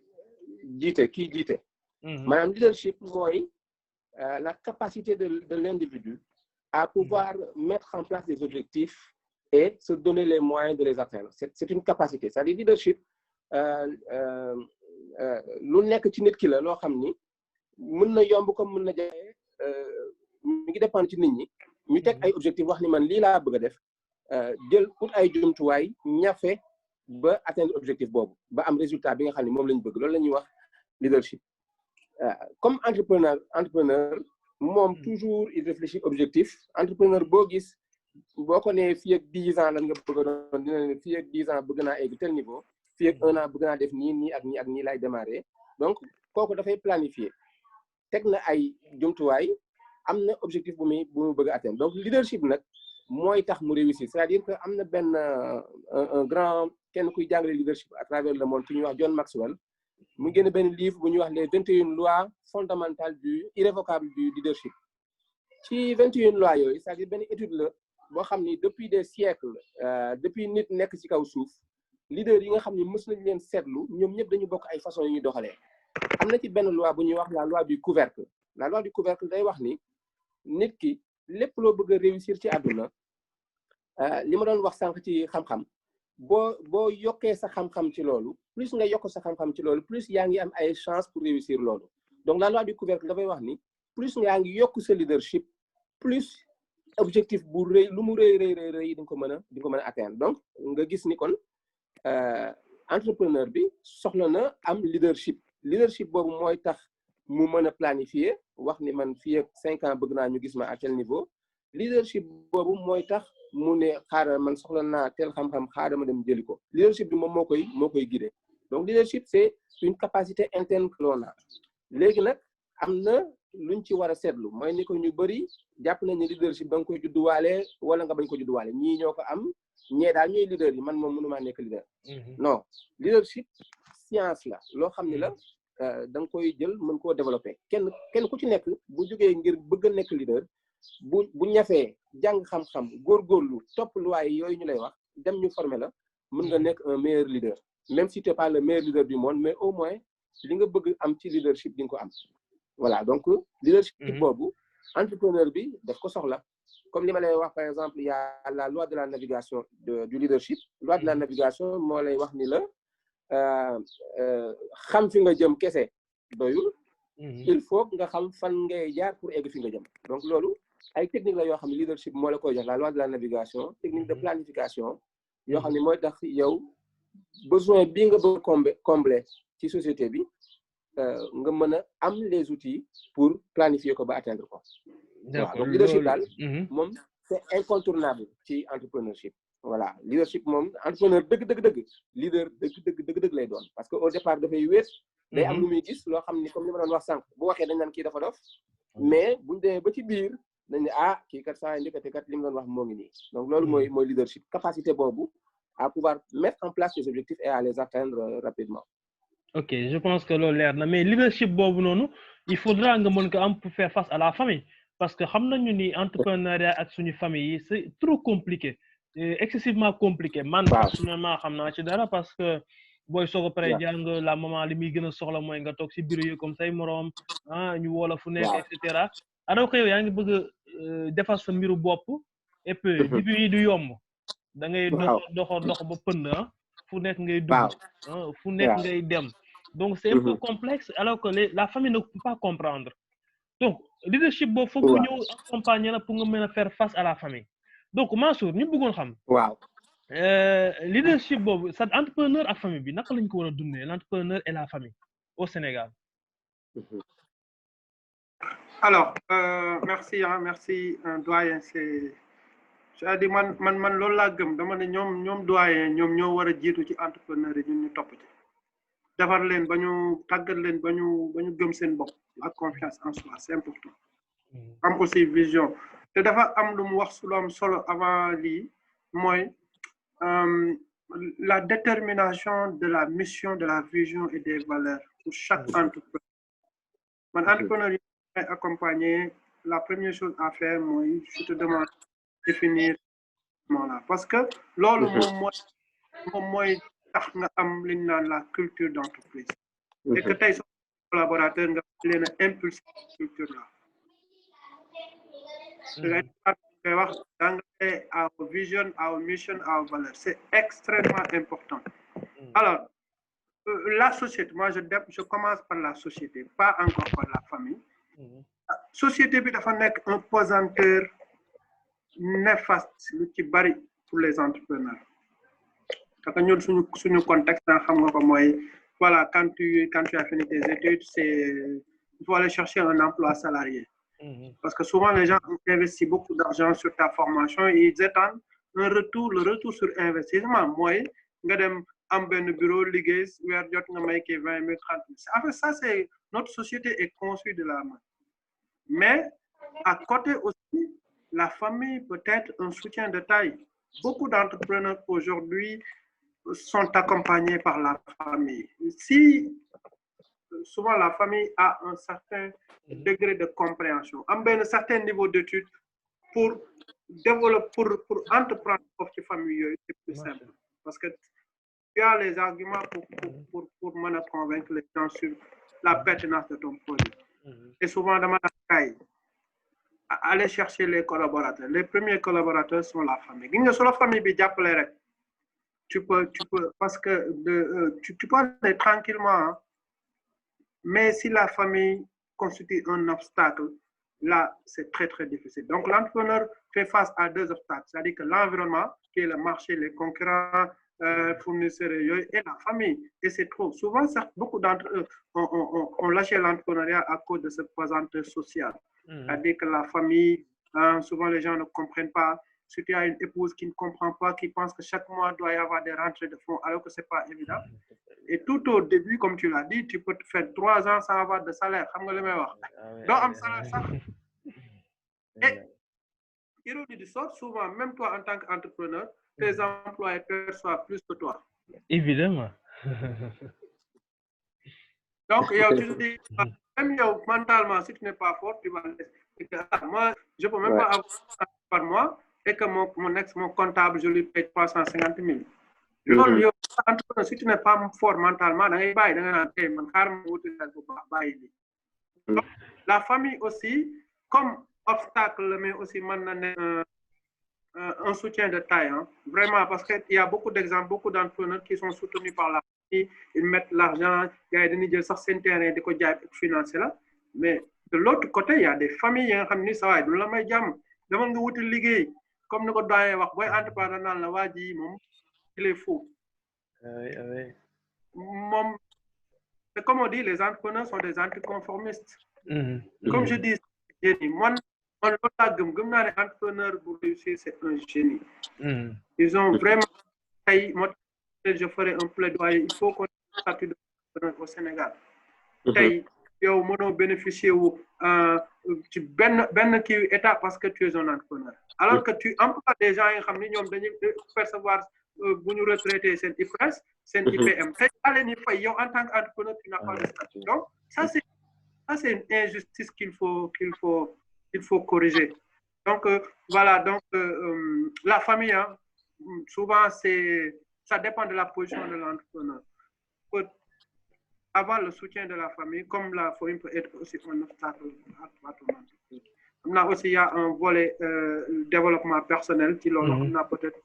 jiite kii jiite maanaam leadership mooy la capacité de l'individu à pouvoir mettre en place des objectifs et se donner les moyens de les atteindre c'est une capacité c'est-à-dire leadership lu nekk ci nit ki la loo xam ni mën na yomb comme mën na jafe mi ngi dépendre ci nit ñi ñu teg ay objectifs wax ni man lii laa bëgg a def jël pour ay jumtuwaay ñafe ba atteindre objectif boobu ba am résultat bi nga xam ne moom la ñu bëgg loolu la ñuy wax leadership comme entrepreneur moom toujours il réfléchit objectif entrepreneur boo gis boo ko nee fii ak 10 ans lan nga bëgg a doon dina ne fii ak 10 ans bëgg naa egg tel niveau fii ak 1 an bëgg naa def nii ak nii lay démarrer donc kooku dafay planifier teg na ay jumtuwaay am na objectif bu mu bëgg a atteindre donc leadership nag mooy tax mu réussir c'est-à-dire que am na benn un grand kenn kuy jàngale leadership à travers le monde ki ñuy wax John Maxwell mu génn benn livre bu ñuy wax les 21 lois fondamentales irrévocables du leadership ci 21 lois yooyu c'est-à-dire benn étude la boo xam ni depuis des siècles depuis nit nekk ci kaw suuf leader yi nga xam ni mës nañ leen seetlu ñoom ñëpp dañu bokk ay façons yu ñuy doxalee am na ci benn loi bu ñuy wax la loi du couvercle la loi du couvercle day wax ni nit ki lépp loo bëgg a réussir ci àdduna li ma doon wax sànq ci xam-xam boo yokkee sa xam-xam ci loolu plus nga yokk sa xam-xam ci loolu plus yaa ngi am ay chance pour réussir loolu donc la loi du couvercle dafay wax ni plus yaa ngi yokk sa leadership plus objectif bu rëy lu mu rëy di nga ko mën a atteindre donc nga gis ni kon entrepreneur bi soxla na am leadership boobu mooy tax mu mën a planifier wax ni man fii ak 5 ans bëgg naa ñu gis ma à tel niveau leadership boobu mooy tax mu ne xaaral man soxla naa tel xam-xam xaaral ma dem jëli ko leadership bi moom moo koy guider donc leadership c'est une capacité interne que l'on a léegi nag am na luñ ci war a seetlu mooy ni ko ñu bëri jàpp nañ ne leadership da nga koy judduwaale wala nga bañ ko judduwaale ñii ñoo ko am ñee daal ñooy leader yi man moom mënumaa nekk leader non leadership science la loo xam ni la da nga koy jël mën koo développer kenn ku ci nekk bu jógee ngir bëgg a nekk leader bu ñafee jàng xam-xam góorgóorlu topp luwaay yooyu ñu lay wax dem ñu former la mën nga nekk un meilleur leader même si tu n'es pas le meilleur leader du monde mais au moins li nga bëgg am ci leadership di nga ko am voilà donc leadership boobu entrepreneur bi daf ko soxla comme li ma lay wax par exemple il y a la loi de la navigation du leadership loi de la navigation moo lay wax ni la xam fi nga jëm kese doyul il faut nga xam fan ngay jaar pour egg fi nga jëm donc loolu ay technique la yoo xam ne leadership moo la koy jox la loi de la navigation technique de planification yoo xam ne mooy tax yow besoin bi nga bëgg combler ci société bi nga mën a am les outils pour planifier ko ba atteindre ko waaw donc leadership daal moom c'est incontournable ci entrepreneurship voilà leadership moom entrepreneur dëgg leader dëgg lay doon parce que au départ dafay wéet day am lu muy gis loo xam ni comme li ma doon wax sànq bu waxee dañ naan kii dafa dof mais buñ demee ba ci biir dañ ne kii kat saa ndekete kat li mu doon wax moo ngi nii donc loolu mooy leadership capacité boobu à pouvoir mettre en place les objectifs et à les atteindre rapidement. Ok, je pense que loolu leer na mais leadership boobu noonu il faudra nga mën ko am pour faire face à la famille parce que xam nañu ni entrepreneuriat ak suñu famille yi c'est trop compliqué excessivement compliqué man personnellement xam naa ci dara parce que booy soog a pare jàng la maman li muy gën a soxla mooy nga toog ci bureau yi comme say moroom ñu woola fu nekk et cetera alors que yow yaa ngi bëgg a defar sa mbiru bopp et puis début yi du yomb da ngay dox ba pënd fu nekk ngay dugg fu nekk ngay dem donc c'est un peu complexe alors que la famille ne peut pas comprendre donc leadership boobu foog nga ñëw accompagner la pour nga mën a faire face à la famille donc Mansour ñu bëggoon xam leadership boobu sa entrepreneur ak famille bi naka lañ ko war a dundee l'entrepreneur et la famille au Sénégal. Alors merci doyen c'est-à-dire man loolu laa gëm dama ne ñoom doyen ñoom ñoo war a jiitu ci entrepreneur yi ñun ñu topp ci defar leen ba ñu tàggat leen ba ñu gëm seen bopp ak confiance en soi c'est important am aussi vision te dafa am lu mu wax lu am solo avant lii mooy la détermination de la mission de la vision et des valeurs pour chaque entrepreneur man entrepreneur yi may accompagner la première chose à faire mooy je te demande définir voilà parce que loolu moom mooy tax nga am li ñu naan la culture d'entreprise et que tey sa collaborateur nga leen a impulser culture là ngay wax d'anglais our vision our mission our valeur c'est extrêmement important alors la société moi je commence par la société pas encore par la famille société bi dafa nekk un pesanteur néfaste lu ci bari pour les entrepreneurs parce que ñun suñu contexte xam nga ko mooy voilà quand tu as fini tes études il faut aller chercher un emploi salarié. Parce que souvent les gens investissent beaucoup d'argent sur ta formation et ils attendent le retour sur investissement mooy nga dem am benn bureau liggéey weer jot nga may kii 20 000 30 000. En fait ça c'est notre société est conçue de la main. Mais à côté aussi la famille peut être un soutien de taille. Beaucoup d'entrepreneurs aujourd'hui sont accompagnés par la famille. Si souvent la famille a un certain degré de compréhension, un certain niveau d'études pour développer, pour entreprendre cette famille, c'est plus simple. Parce que tu as les arguments pour convaincre les gens sur la pertinence de ton projet. Et souvent, dans ma caille, aller chercher les collaborateurs. Les premiers collaborateurs sont la famille. Sur la famille, tu peux, parce que tu peux aller tranquillement, hein. Mais si la famille constitue un obstacle, là, c'est très, très difficile. Donc, l'entrepreneur fait face à deux obstacles, c'est-à-dire que l'environnement, qui est le marché, les concurrents, fournisseurs et la famille. Et c'est trop. Souvent, beaucoup d'entre eux ont lâché l'entrepreneuriat à cause de cette pesante sociale. C'est-à-dire que la famille, souvent les gens ne comprennent pas. Si tu as une épouse qui ne comprend pas, qui pense que chaque mois doit y avoir des rentrées de fonds, alors que ce n'est pas évident. Et tout au début, comme tu l'as dit, tu peux te faire 3 ans sans avoir de salaire. Et ironie du sort, souvent, même toi en tant qu'entrepreneur, tes employés perçoivent plus que toi. Évidemment. Donc, tu te dis, même mentalement, si tu n'es pas fort, tu vas laisser. Moi, je ne peux même pas avoir ça par mois et que mon comptable, je lui paye 350 000. Si tu n'es pas fort mentalement, la famille aussi, comme obstacle, mais aussi un soutien de taille. Hein. Vraiment, parce qu'il y a beaucoup d'exemples, beaucoup d'entrepreneurs qui sont soutenus par la famille, ils mettent l'argent, il y a des certains terrains de financer là. Mais de l'autre côté, il y a des familles qui disent ça va, comme nous avons dit, il est fou. C'est comme on dit, les entrepreneurs sont des anticonformistes. Comme je dis, moi, entrepreneur pour réussir, c'est un génie. Ils ont vraiment, je ferai un plaidoyer, il faut qu'on ait un statut d'entrepreneur au Sénégal. Yow mënoo bénéficier ci benn kii état parce que tu es un entrepreneur. Alors que tu emploies des gens yi xam ni ñoom dañuy percevoir bu ñu retraité seen IPRES seen IPM tey allez ni fay yow en tant qu'entrepreneur tu n'as pas de statut. Donc ça c'est une injustice qu'il faut corriger. Donc voilà, donc la famille, hein, souvent ça dépend de la position de l'entrepreneur. Avoir le soutien de la famille, comme la famille peut être aussi un obstacle à ton entreprise. Là aussi, il y a un volet développement personnel qui on a peut-être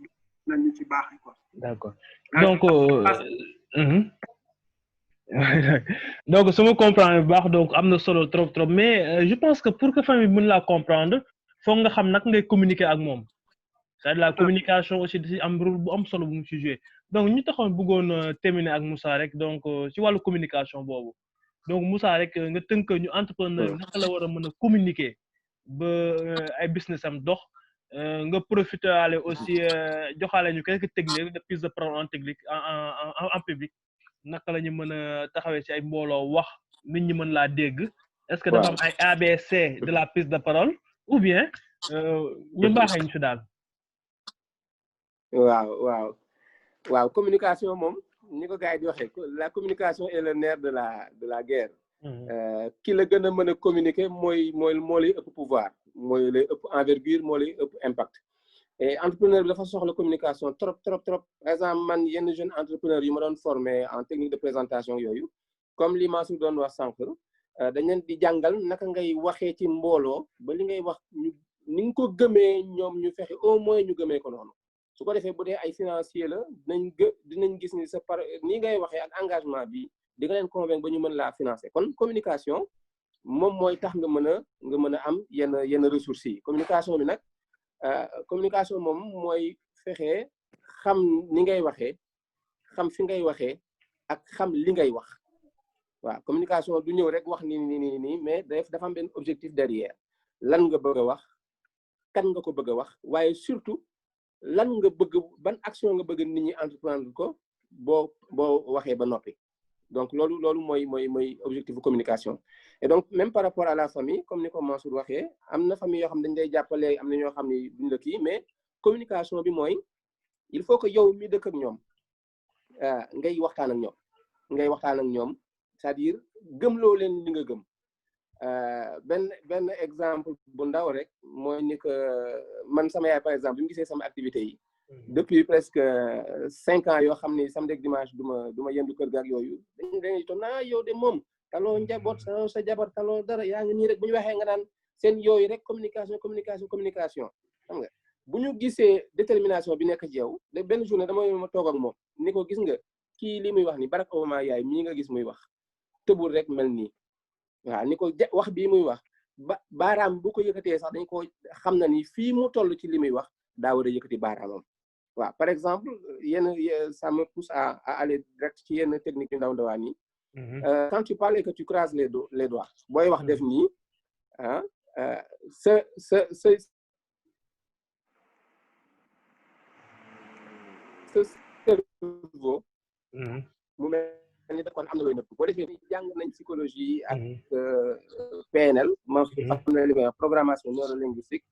quoi. D'accord. Donc, si je comprends, donc, amna solo trop, mais je pense que pour que la famille puisse la comprendre, il faut que tu communiquer avec moi. C'est la communication aussi am rôle bu am solo bu mu ci jouer. Donc ñu taxone bëggoon terminer ak Moussa rek donc ci walu communication bobu. Donc Moussa rek nga teunk ñu entrepreneur naka la wara mëna communiquer ba ay business am dox nga profiter aller aussi joxale ñu quelques techniques de prise de parole en technique en public naka lañu mëna taxawé ci ay mbolo wax nit ñi mën la dégg. Est-ce que dafa am ay ABC de la prise de parole ou bien ñu baxé ñu ci dal. waaw communication moom ni ko gars yi di waxee la communication est le nerf de la guerre. Ki la gën a mën a communiquer moo lay ëpp pouvoir mooy lay ëpp envergure moo lay ëpp impact. Et entrepreneur bi dafa soxla communication trop. Par exemple man yenn jeune entrepreneur yu ma doon formé en technique de présentation yooyu comme li Mansour doon wax sànq dañ leen di jàngal naka ngay waxee ci mbooloo ba li ngay wax ni nga ko gëmee ñoom ñu fexe au moins ñu gëmee ko noonu. su ko defee bu dee ay financier la dinañ gis ni sa ni ngay waxee ak engagement bi di nga leen convaincre ba ñu mën laa financer kon communication moom mooy tax nga mën a am yenn ressources yi communication bi nag communication moom mooy fexe xam ni ngay waxee xam fi ngay waxee ak xam li ngay wax waaw communication du ñëw rek wax nii mais dafa am benn objectif derrière lan nga bëgg a wax kan nga ko bëgg a wax waaye surtout lan nga bëgg ban action nga bëgg nit ñi entreprendre ko boo waxee ba noppi donc loolu mooy objectif de communication et donc même par rapport à la famille comme ni ko Mansour waxee am na famille yoo xam dañ lay jàppale am na ñoo xam ne duñ la kii mais communication bi mooy il faut que yow mi dëkk ak ñoom ngay waxtaan ak ñoom c'est-à-dire gëmloo leen li nga gëm benn exemple bu ndaw rek mooy ni que man sama yaay par exemple bi mu gisee sama activité yi depuis presque 5 ans yoo xam ni samedi ak dimanche du ma yendu kër ga ak yooyu dañuy toog naa yow de moom taloo njaboot sa jabar taloo dara yaa ngi nii rek bu ñu waxee nga naan seen yooyu rek communication xam nga bu ñu gisee détermination bi nekk ci yow benn journée ma toog ak moom ni ko gis nga kii li muy wax ni Barack Obama yaay mii nga gis muy wax tëbul rek mel nii waaw ni ko wax bii muy wax baaraam bu ko yëkkatee sax dañ ko xam na ni fii mu toll ci li muy wax daa war a yëkkati baaraamam waaw par exemple ça me pousse à aller direct ci yenn technique yu ndaw ndawaan yi quand tu parles et que tu croises les doigts booy wax def nii sa cerveau mu mel ni kon am na looy nëbb boo defee ni jàng nañ psychologie ak PNL ma xam ne li may wax programmation neurolinguistique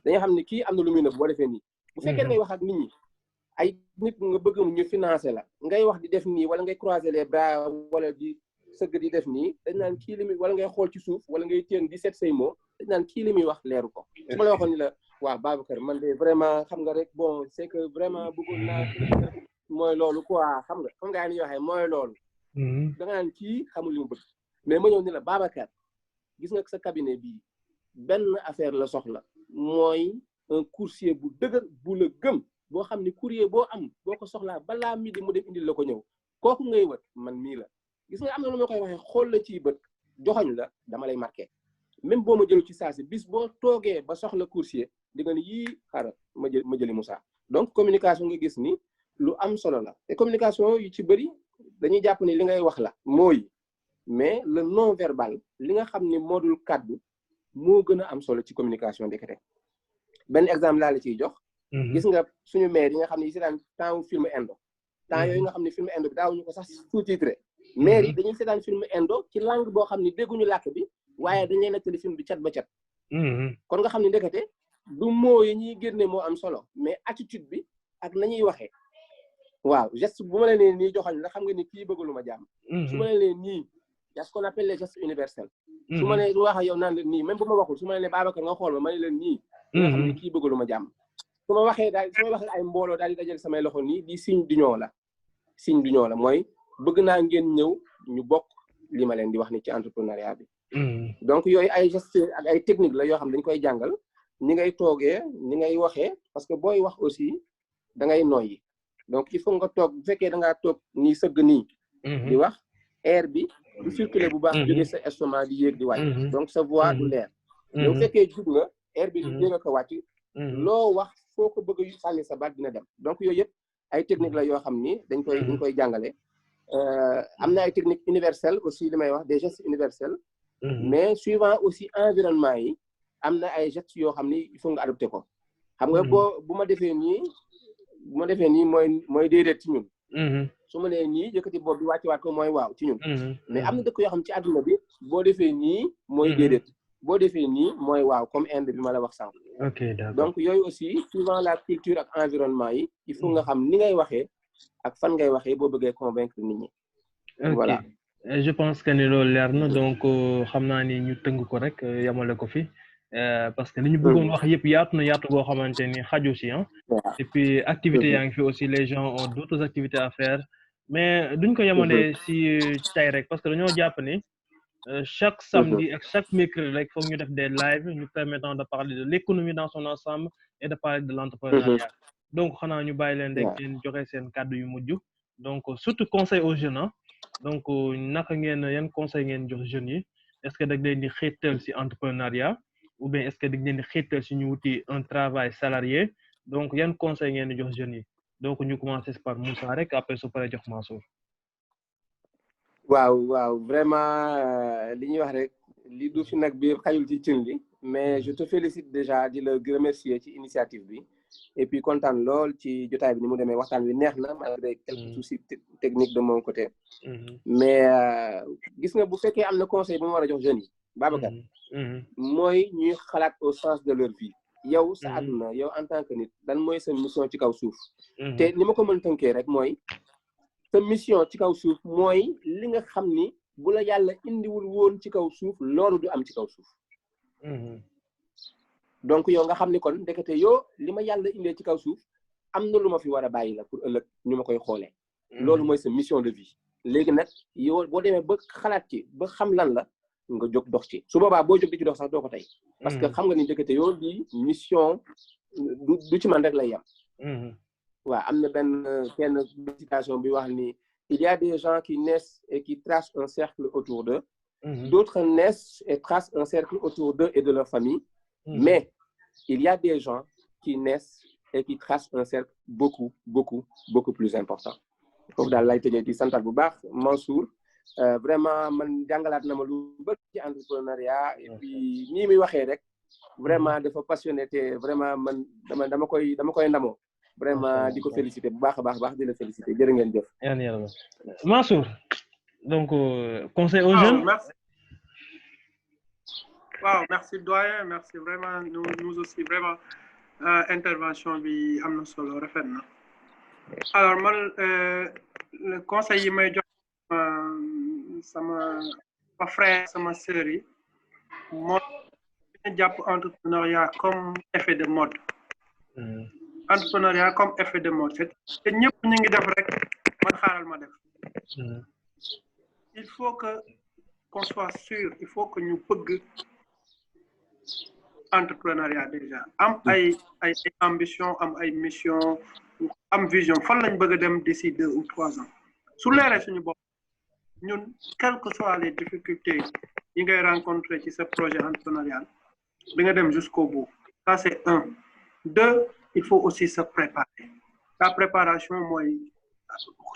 dañuy xam ne kii am na lu muy nëbb boo defee nii bu fekkee ngay wax ak nit ñi ay nit nga bëgg ñu financer la ngay wax di def nii wala ngay croiser les bras wala di sëgg di def nii dañ naan kii li muy wala ngay xool ci suuf wala ngay téen di seet say mots dañ naan kii li muy wax leeru ko su ma la waxoon ni la waaw Babacar man de vraiment xam nga rek bon c'est que vraiment bëggoon naa mooy loolu quoi xam nga ni waxee mooy loolu da nga naan kii xamul li mu bëgg mais ma ñëw ni la Babacar gis nga sa cabinet bii benn affaire la soxla mooy un coursier bu dëgër bu la gëm boo xam ni courrier boo am boo ko soxlaa balaa midi mu dem indil la ko ñëw kooku ngay wët man mii la gis nga am na lu ma koy waxee xool la ciy bët joxoñ la dama lay marqué même boo ma jëlu ci saa si bis boo toogee ba soxla coursier di nga ni yii xaaral ma jëli Moussa donc communication nga gis ni lu am solo la te communication yu ci bëri dañuy jàpp ni li ngay wax la mooy mais le non verbal li nga xam ni moo dul kàddu moo gën a am solo ci communication ndekete benn exemple laa la ciy jox gis nga suñu maire yi nga xam ne yi seetaan temps film indo temps yooyu nga xam ne film indo bi daawuñu ko sax sous-titré maire yi dañuy seetaan film indo ci langue boo xam ne dégguñu làkk bi waaye dañuy nettali film bi cat ba cat kon nga xam ne ndekete du moo yi ñuy génne moo am solo mais attitude bi ak nañuy waxee waaw geste bu ma la nee nii joxoñ la xam nga ni kii bëggalu ma jàmm su ma la nee nii y a ce qu'on appelle les gestes universels su ma nee wax ak yow naan la nii même bu ma waxul su ma la nee Babacar nga xool ma ne leen nii nga xam ne kii bëggalu ma jàmm su ma waxee ay mbooloo daal di dajale samay loxo nii di signe d'union la mooy bëgg naa ngeen ñëw ñu bokk li ma leen di wax ni ci entrepreneuriat bi donc yooyu ay gestes ak ay technique la yoo xam dañ koy jàngal ni ngay toogee ni ngay waxee parce que booy wax aussi da ngay noyyi donc il faut nga toog bu fekkee da ngaa toog nii sëgg nii di wax air bi du circuler bu baax jóge sa estomac di yéeg di wàcc donc sa voix du leer mais bu fekkee jug nga air bi du yéeg a ko wàcc loo wax foo ko bëgg a sànni sa baat dina dem donc yooyu yëpp ay technique la yoo xam ni dañ koy jàngale am na ay technique universelle aussi li may wax des gestes universels mais suivant aussi environnement yi am na ay gestes yoo xam ni il faut nga adopté ko xam nga bu ma defee nii mooy déedéet ci ñun su ma nee nii yëkkati bopp bi wàccewaat ko mooy waaw ci ñun mais am na dëkk yoo xam ci àdduna bi boo defee nii mooy déedéet boo defee nii mooy waaw comme Inde bi ma la wax sànq donc yooyu aussi suivant la culture ak environnement yi il faut nga xam ni ngay waxee ak fan ngay waxee boo bëggee convaincre nit ñi voilà je pense que ni loolu leer na donc xam naa ni ñu tënk ko rek yamale ko fi parce que li ñu bëggoon wax yëpp yaatu na yaatu boo xamante ni xaju si et puis activités yaa ngi fi aussi les gens ont d'autres activités à faire mais duñ ko yamale si tey rek parce que dañoo jàpp ni chaque samedi ak chaque mercredi rek foog ñu def des lives ñu permettant de parler de l'économie dans son ensemble et de parler de l'entrepreneuriat donc xanaa ñu bàyyi leen rek ngeen joxe seen kàddu yu mujj donc surtout conseil aux jeunes donc naka ngeen yan conseil ngeen jox jeunes yi est-ce que dag leen di xeetal si entrepreneuriat ou bien est-ce que dag leen di xeetal si ñu wuti un travail salarié donc yan conseil ngeen di jox jeunes yi donc ñu commencer par Moussa rek après su paree jox Mansour. waaw vraiment li ñuy wax rek li du fi nag bi xajul ci cin li mais je te félicite déjà di la remercier ci initiative bi et puis kontaan lool ci jotaay bi ni mu demee waxtaan wi neex na malgré quelques soucis techniques de mon côté mais gis nga bu fekkee am na conseil bu mu war a jox jeunes yi Babacar mooy ñuy xalaat au sens de leur vie yow sa àdduna yow en tant que nit dan mooy sa mission ci kaw suuf te ni ma ko mën tënkee rek mooy sa mission ci kaw suuf mooy li nga xam ni bu la yàlla indiwul woon ci kaw suuf loolu du am ci kaw suuf donc yow nga xam ni kon ndekete yoo li ma yàlla indee ci kaw suuf am na lu ma fi war a bàyyi la pour ëllëg ñu ma koy xoolee loolu mooy sa mission de vie léegi nag yow boo demee ba xalaat ci ba xam lan la nga jóg dox ci su boobaa boo jóg di ci dox sax doo ko tey parce que xam nga ni ndekete yoo lii mission du ci man rek lay yam waaw am na kenn citation bi wax ni il y a des gens qui naissent et qui tracent un cercle autour d'eux d'autres naissent et tracent un cercle autour d'eux et de leur famille mais il y a des gens qui naissent et qui tracent un cercle beaucoup plus important foofu daal lay tëjee di santal bu baax Mansour vraiment man jàngalaat na ma lu bëri ci entrepreneuriat et puis nii muy waxee rek vraiment dafa passionné te vraiment man dama koy ndamoo vraiment di ko féliciter bu baax a baax di la féliciter jërë ngeen jëf. Mansour donc conseil aux jeunes. Merci doyen merci vraiment nous aussi vraiment intervention bi am na solo rafet na alors man le conseil yi may jox sama frère sama sœur yi moo jàpp entrepreneuriat comme effet de mode. Entrepreneuriat comme effet de mode te ñëpp ñu ngi def rek man xaaral ma def il faut que qu'on soit sûr il faut que ñu bëgg entrepreneuriat déjà am ay ambition am ay mission am vision fan lañ bëgg a dem d'ici 2 ou 3 ans su leeree suñu bopp ñun quelles que soient les difficultés yi ngay rencontrer ci sa projet entrepreneurial bi nga dem jusqu'au bout ça c'est 1 2 il faut aussi se préparer la préparation mooy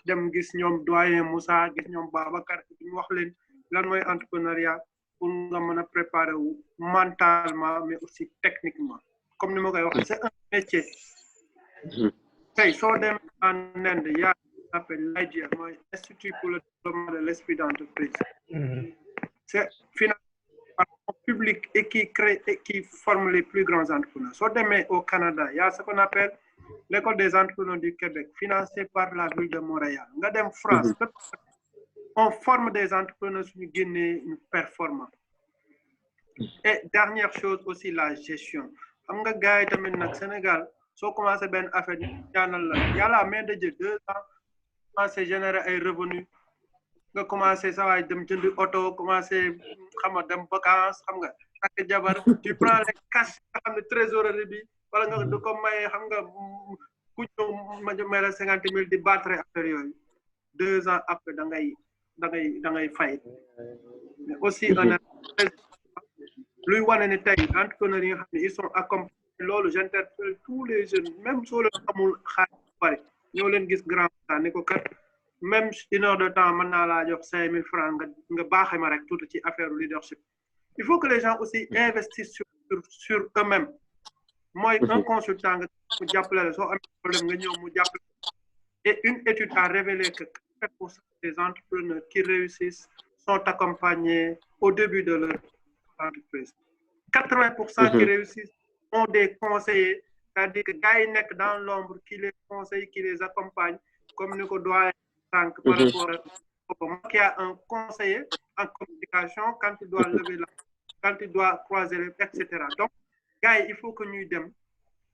dem gis ñoom doyen Moussa gis ñoom Babacar ñu wax leen lan mooy entrepreneuriat pour nga mën a préparer wu mentalement mais aussi techniquement comme ni ma koy waxee c'est un métier tey soo dem en Inde y a appelle l'IDEA mooy Institut pour le développement de l'esprit d'entreprise c'est financé par le public et qui crée et qui forme les plus grands entrepreneurs soo demee au Canada il y a ce qu'on appelle l'école des entrepreneurs du Québec financée par la ville de Montréal nga dem France on forme des entrepreneurs suñu génnee ñu performant et dernière chose aussi la gestion xam nga gars yi tamit nag Sénégal soo commencé benn affaire ñaanal la yàlla main de Dieu 2 ans commencé générer ay revenus nga commencé sa waay dem jënd oto commencé xam nga dem vacances xam nga ak jabar tu prends les cash nga xam ne trésorerie bi wala nga du ko maye xam nga ku ñëw ma may la 50 000 di battre affaire yooyu 2 ans après da ngay fay mais aussi un luy wane ni tey entrepreneurs yi nga xam ne ils sont accompagnés loolu j'interpelle tous les jeunes même soo leen amul xaalis bu bari ñoo leen gis grand temps ni ko kat même 1 heure de temps mën naa laa jox 5 000 francs nga baaxee ma rek tuuti ci affaire leadership il faut que les gens aussi investissent sur eux-mêmes mooy un consultant nga mu jàppale la soo amee problème nga ñëw mu jàppale et une étude a révélé que 4% des entrepreneurs qui réussissent sont accompagnés au début de leur entreprise 80% qui réussissent ont des conseillers c'est-à-dire que gars yi nekk dans l'ombre qui les conseillent qui les accompagnent comme ni ko doyen tànk par rapport à qui a un conseiller en communication quand il doit lever la quand il doit croiser les etc. Donc gars yi il faut que ñuy dem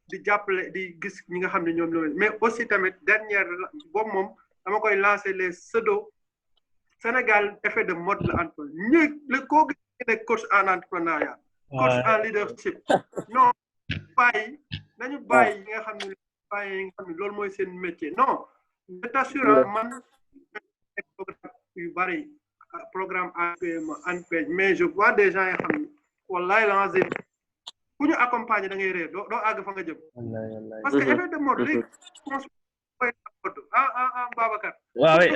di jàppale di gis ñi nga xam ne ñoom loolu mais aussi tamit dernière boobu moom dama koy lancer les pseudo Sénégal effet de mode la entre ñu le koo gis ne coach en entrepreneuriat coach en leadership non nañu bàyyi yi nga xam ne loolu mooy seen métier non je t'assure man programme yu bari programme ANPEJ mais je vois des gens yoo xam ne wallaay lancé ku ñu accompagner da ngay réer doo àgg fa nga jëm parce que effet de mode léegi koy Babacar. waaw oui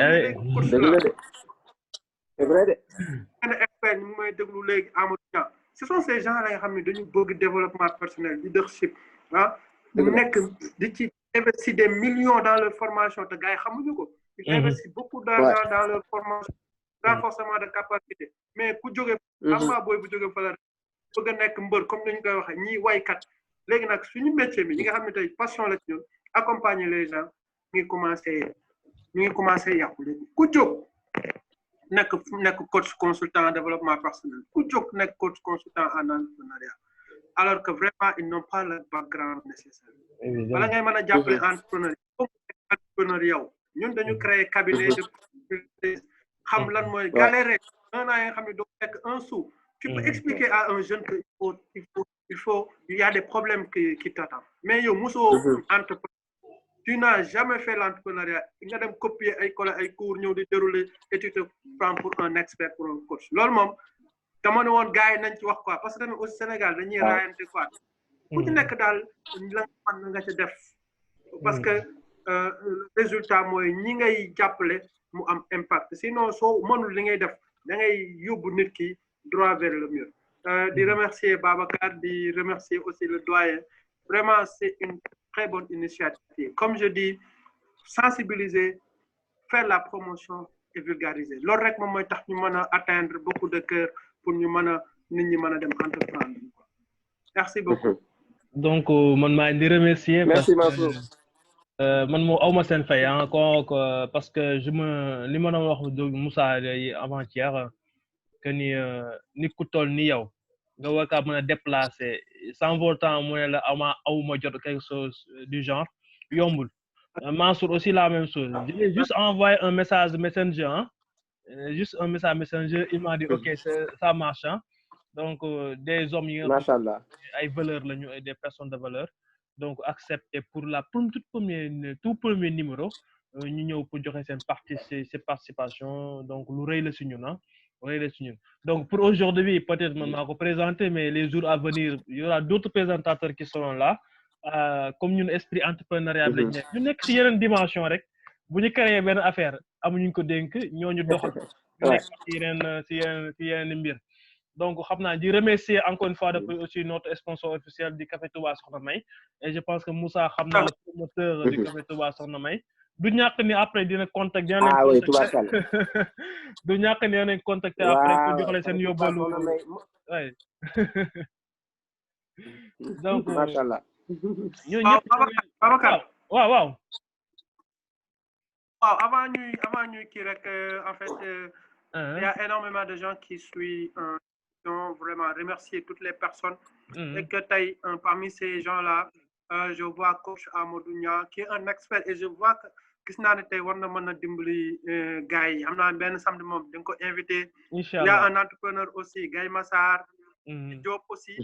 c'est vrai de. benn expert ñu may déglu léegi Amadou Niang ce sont ces gens là nga xam ne dañu bëgg développement personnel leadership nekk di ci investir des millions dans leur formation te gars yi xamuñu ko. ils investissent beaucoup d'argent dans leur formation renforcement de capacité mais ku jóge amba booy bu jóge fa la bëgg a nekk mbër comme ni ñu koy waxee ñii waykat léegi nag suñu métier bi ñi nga xam ne tey passion la ci ñun accompagner les gens mi ngi commencé yàqu léegi ku jóg nekk coach consultant en développement personnel ku jóg nekk coach consultant en entrepreneuriat alors que vraiment ils n'ont pas le background nécessaire wala ngay mën a jàppale entrepreneur yow ñun dañu créer cabinet de xam lan mooy galérer un an yi nga xam ne doo fekk un sou tu peux expliquer à un jeune que il y a des problèmes qui t'attendent mais yow mosoo entrepreneur tu n'as jamais fait l'entrepreneuriat nga dem copier ay cours ñëw di dérouler et tu te prends pour un expert pour un coach loolu moom dama ne woon gars yi nañ ci wax quoi parce que tamit au Sénégal dañuy raayante quoi ku ci nekk daal la mën nga ca def parce que résultat mooy ñi ngay jàppale mu am impact sinon soo mënul li ngay def da ngay yóbbu nit ki droit vers le mur di remercier Babacar di remercier aussi le doyen vraiment c'est une très bonne initiative comme je dis sensibiliser faire la promotion et vulgariser loolu rek moom mooy tax ñu mën a atteindre beaucoup de cœurs pour ñu mën a nit ñi mën a dem entreprendre quoi merci beaucoup donc man maa di remercier merci Mansour man moo awma seen fay parce que li ma doon wax Moussa avant-hier que ni ku toll ni yow nga war kaa mën a déplacer sans pourtant mu ne la awma jot quelque chose du genre yombul Mansour aussi la même chose je vais juste envoyer un message messenger juste un message messenger il m'a dit ok ça marche donc des hommes yi machallah ay valeurs lañu des personnes de valeur donc accepter pour tout premier numéro ñu ñëw pour joxe seen participation donc lu rëy la si ñun donc pour aujourd'hui peut-être man maa ko présenter mais les jours à venir il y aura d'autres présentateurs qui seront là comme ñun esprit entrepreneurial lañ nekk ñu nekk si yeneen dimension rek bu ñu créé benn affaire amuñu ko dénk ñooñu doxal ñu nekk si yeneen mbir donc xam naa di remercier encore une fois de plus aussi notre sponsor officiel du Café Touba Soxna May et je pense que Moussa xam naa le promoteur du Café Touba Soxna May du ñàkk ni après dina contacter du ñàkk ni dinañ contacter après pour jox leen seen yóbbalu oui donc machallah ñooñu ñëpp Babacar waaw avant ñuy kii rek en fait il y a énormément de gens qui suivent vraiment remercier toutes les personnes et que tey parmi ces gens-là je vois coach Amadou Niang qui est un expert et je vois que gis naa ne tey war na mën a dimbali gars yi am naa benn samedi moom da nga ko invité il y a un entrepreneur aussi Gaye Massar Diop aussi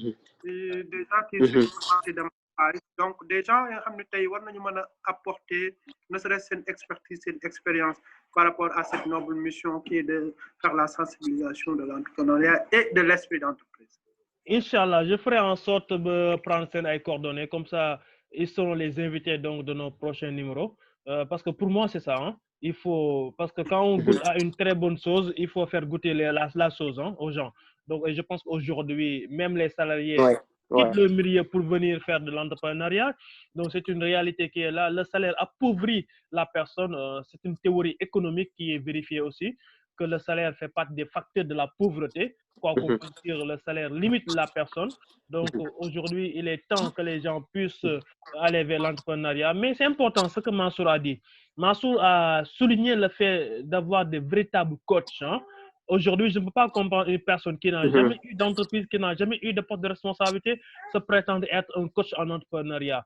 des gens qui sont donc des gens yoo xam ne tey war nañu mën a apporter ne serait-ce seen expertise seen expérience par rapport à cette noble mission qui est de faire la sensibilisation de l'entrepreneuriat et de l'esprit d'entreprise. Inch'Allah, je ferai en sorte de prendre seen ay coordonnées comme ça ils seront les invités donc de nos prochains numéros parce que pour moi c'est ça il faut parce que quand on goûte à une très bonne chose il faut faire goûter la chose aux gens donc je pense qu'aujourd'hui même les salariés quittent le milieu pour venir faire de l'entrepreneuriat donc c'est une réalité qui est là le salaire appauvrit la personne c'est une théorie économique qui est vérifiée aussi que le salaire fait partie des facteurs de la pauvreté quoi qu'on peut dire le salaire limite la personne donc aujourd'hui il est temps que les gens puissent aller vers l'entrepreneuriat mais c'est important ce que Mansour a dit Mansour a souligné le fait d'avoir des véritables coachs aujourd'hui je ne peux pas comprendre une personne qui n'a jamais eu d'entreprise qui n'a jamais eu de poste de responsabilité se prétendre être un coach en entrepreneuriat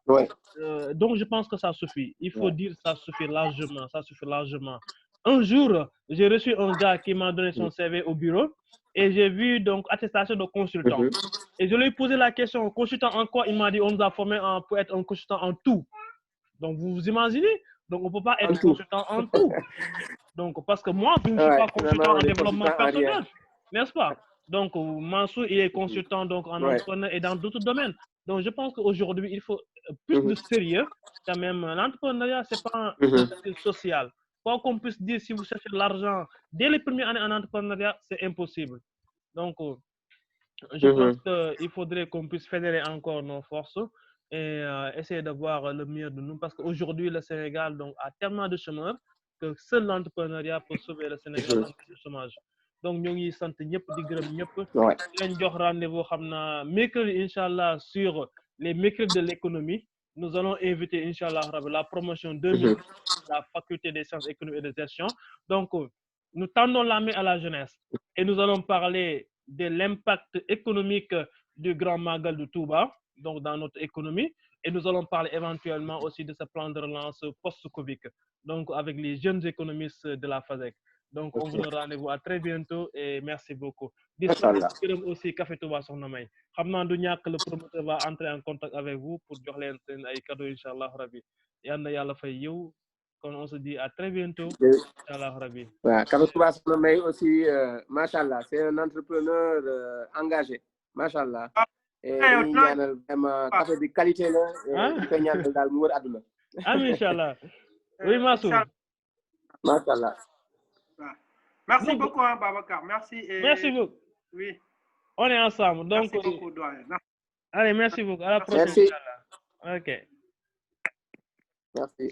donc je pense que ça suffit il faut dire ça suffit largement un jour j'ai reçu un gars qui m'a donné son CV au bureau et j'ai vu donc attestation de consultant et je lui ai posé la question consultant en quoi il m'a dit on nous a formé pour être un consultant en tout donc vous vous imaginez donc on peut pas être consultant en tout donc parce que moi je ne suis pas consultant en développement personnel n'est-ce pas donc Mansour il est consultant donc en entrepreneur et dans d'autres domaines Donc, je pense qu'aujourd'hui, il faut plus de sérieux. Quand même, l'entrepreneuriat, c'est pas un exercice social. Quoi qu'on puisse dire, si vous cherchez l'argent dès les premières années en entrepreneuriat, c'est impossible. Donc, je pense qu'il faudrait qu'on puisse fédérer encore nos forces et essayer de voir le mieux de nous. Parce qu'aujourd'hui, le Sénégal donc, a tellement de chômeurs que seul l'entrepreneuriat peut sauver le Sénégal du chômage. Donc, nous ngi sant ñëpp di gërëm ñëpp. Leen jox rendez-vous xamna mercredi inchallah sur les mercredis de l'économie. Nous allons inviter inchallah la promotion 2000 de la faculté des sciences économiques et de gestion. Donc, nous tendons la main à la jeunesse et nous allons parler de l'impact économique du Grand Magal de Touba, donc dans notre économie, et nous allons parler éventuellement aussi de ce plan de relance post-Covid, donc avec les jeunes économistes de la FASEC. Donc, on vous donne rendez-vous à très bientôt et merci beaucoup. Disons aussi Café Touba Soxna May. Xamna du ñak le promoteur va entrer en contact avec vous pour jox leen seen ay cadeaux inshallah rabbi. Yalla yalla fay yow. Kon on se dit à très bientôt. Inshallah rabbi. Café Touba Soxna May aussi machallah, c'est un entrepreneur engagé. Machallah. Et dañuy ñaanal vraiment café de qualité la di ko ñaanal daal mu wër àdduna. Amin inshallah. Oui, Massour. Machallah. Merci beaucoup, hein, Babacar. Merci. Et... Merci beaucoup. Oui. On est ensemble. Donc, merci beaucoup, doyen. Allez, merci beaucoup. À la prochaine. Merci. Ok. Merci.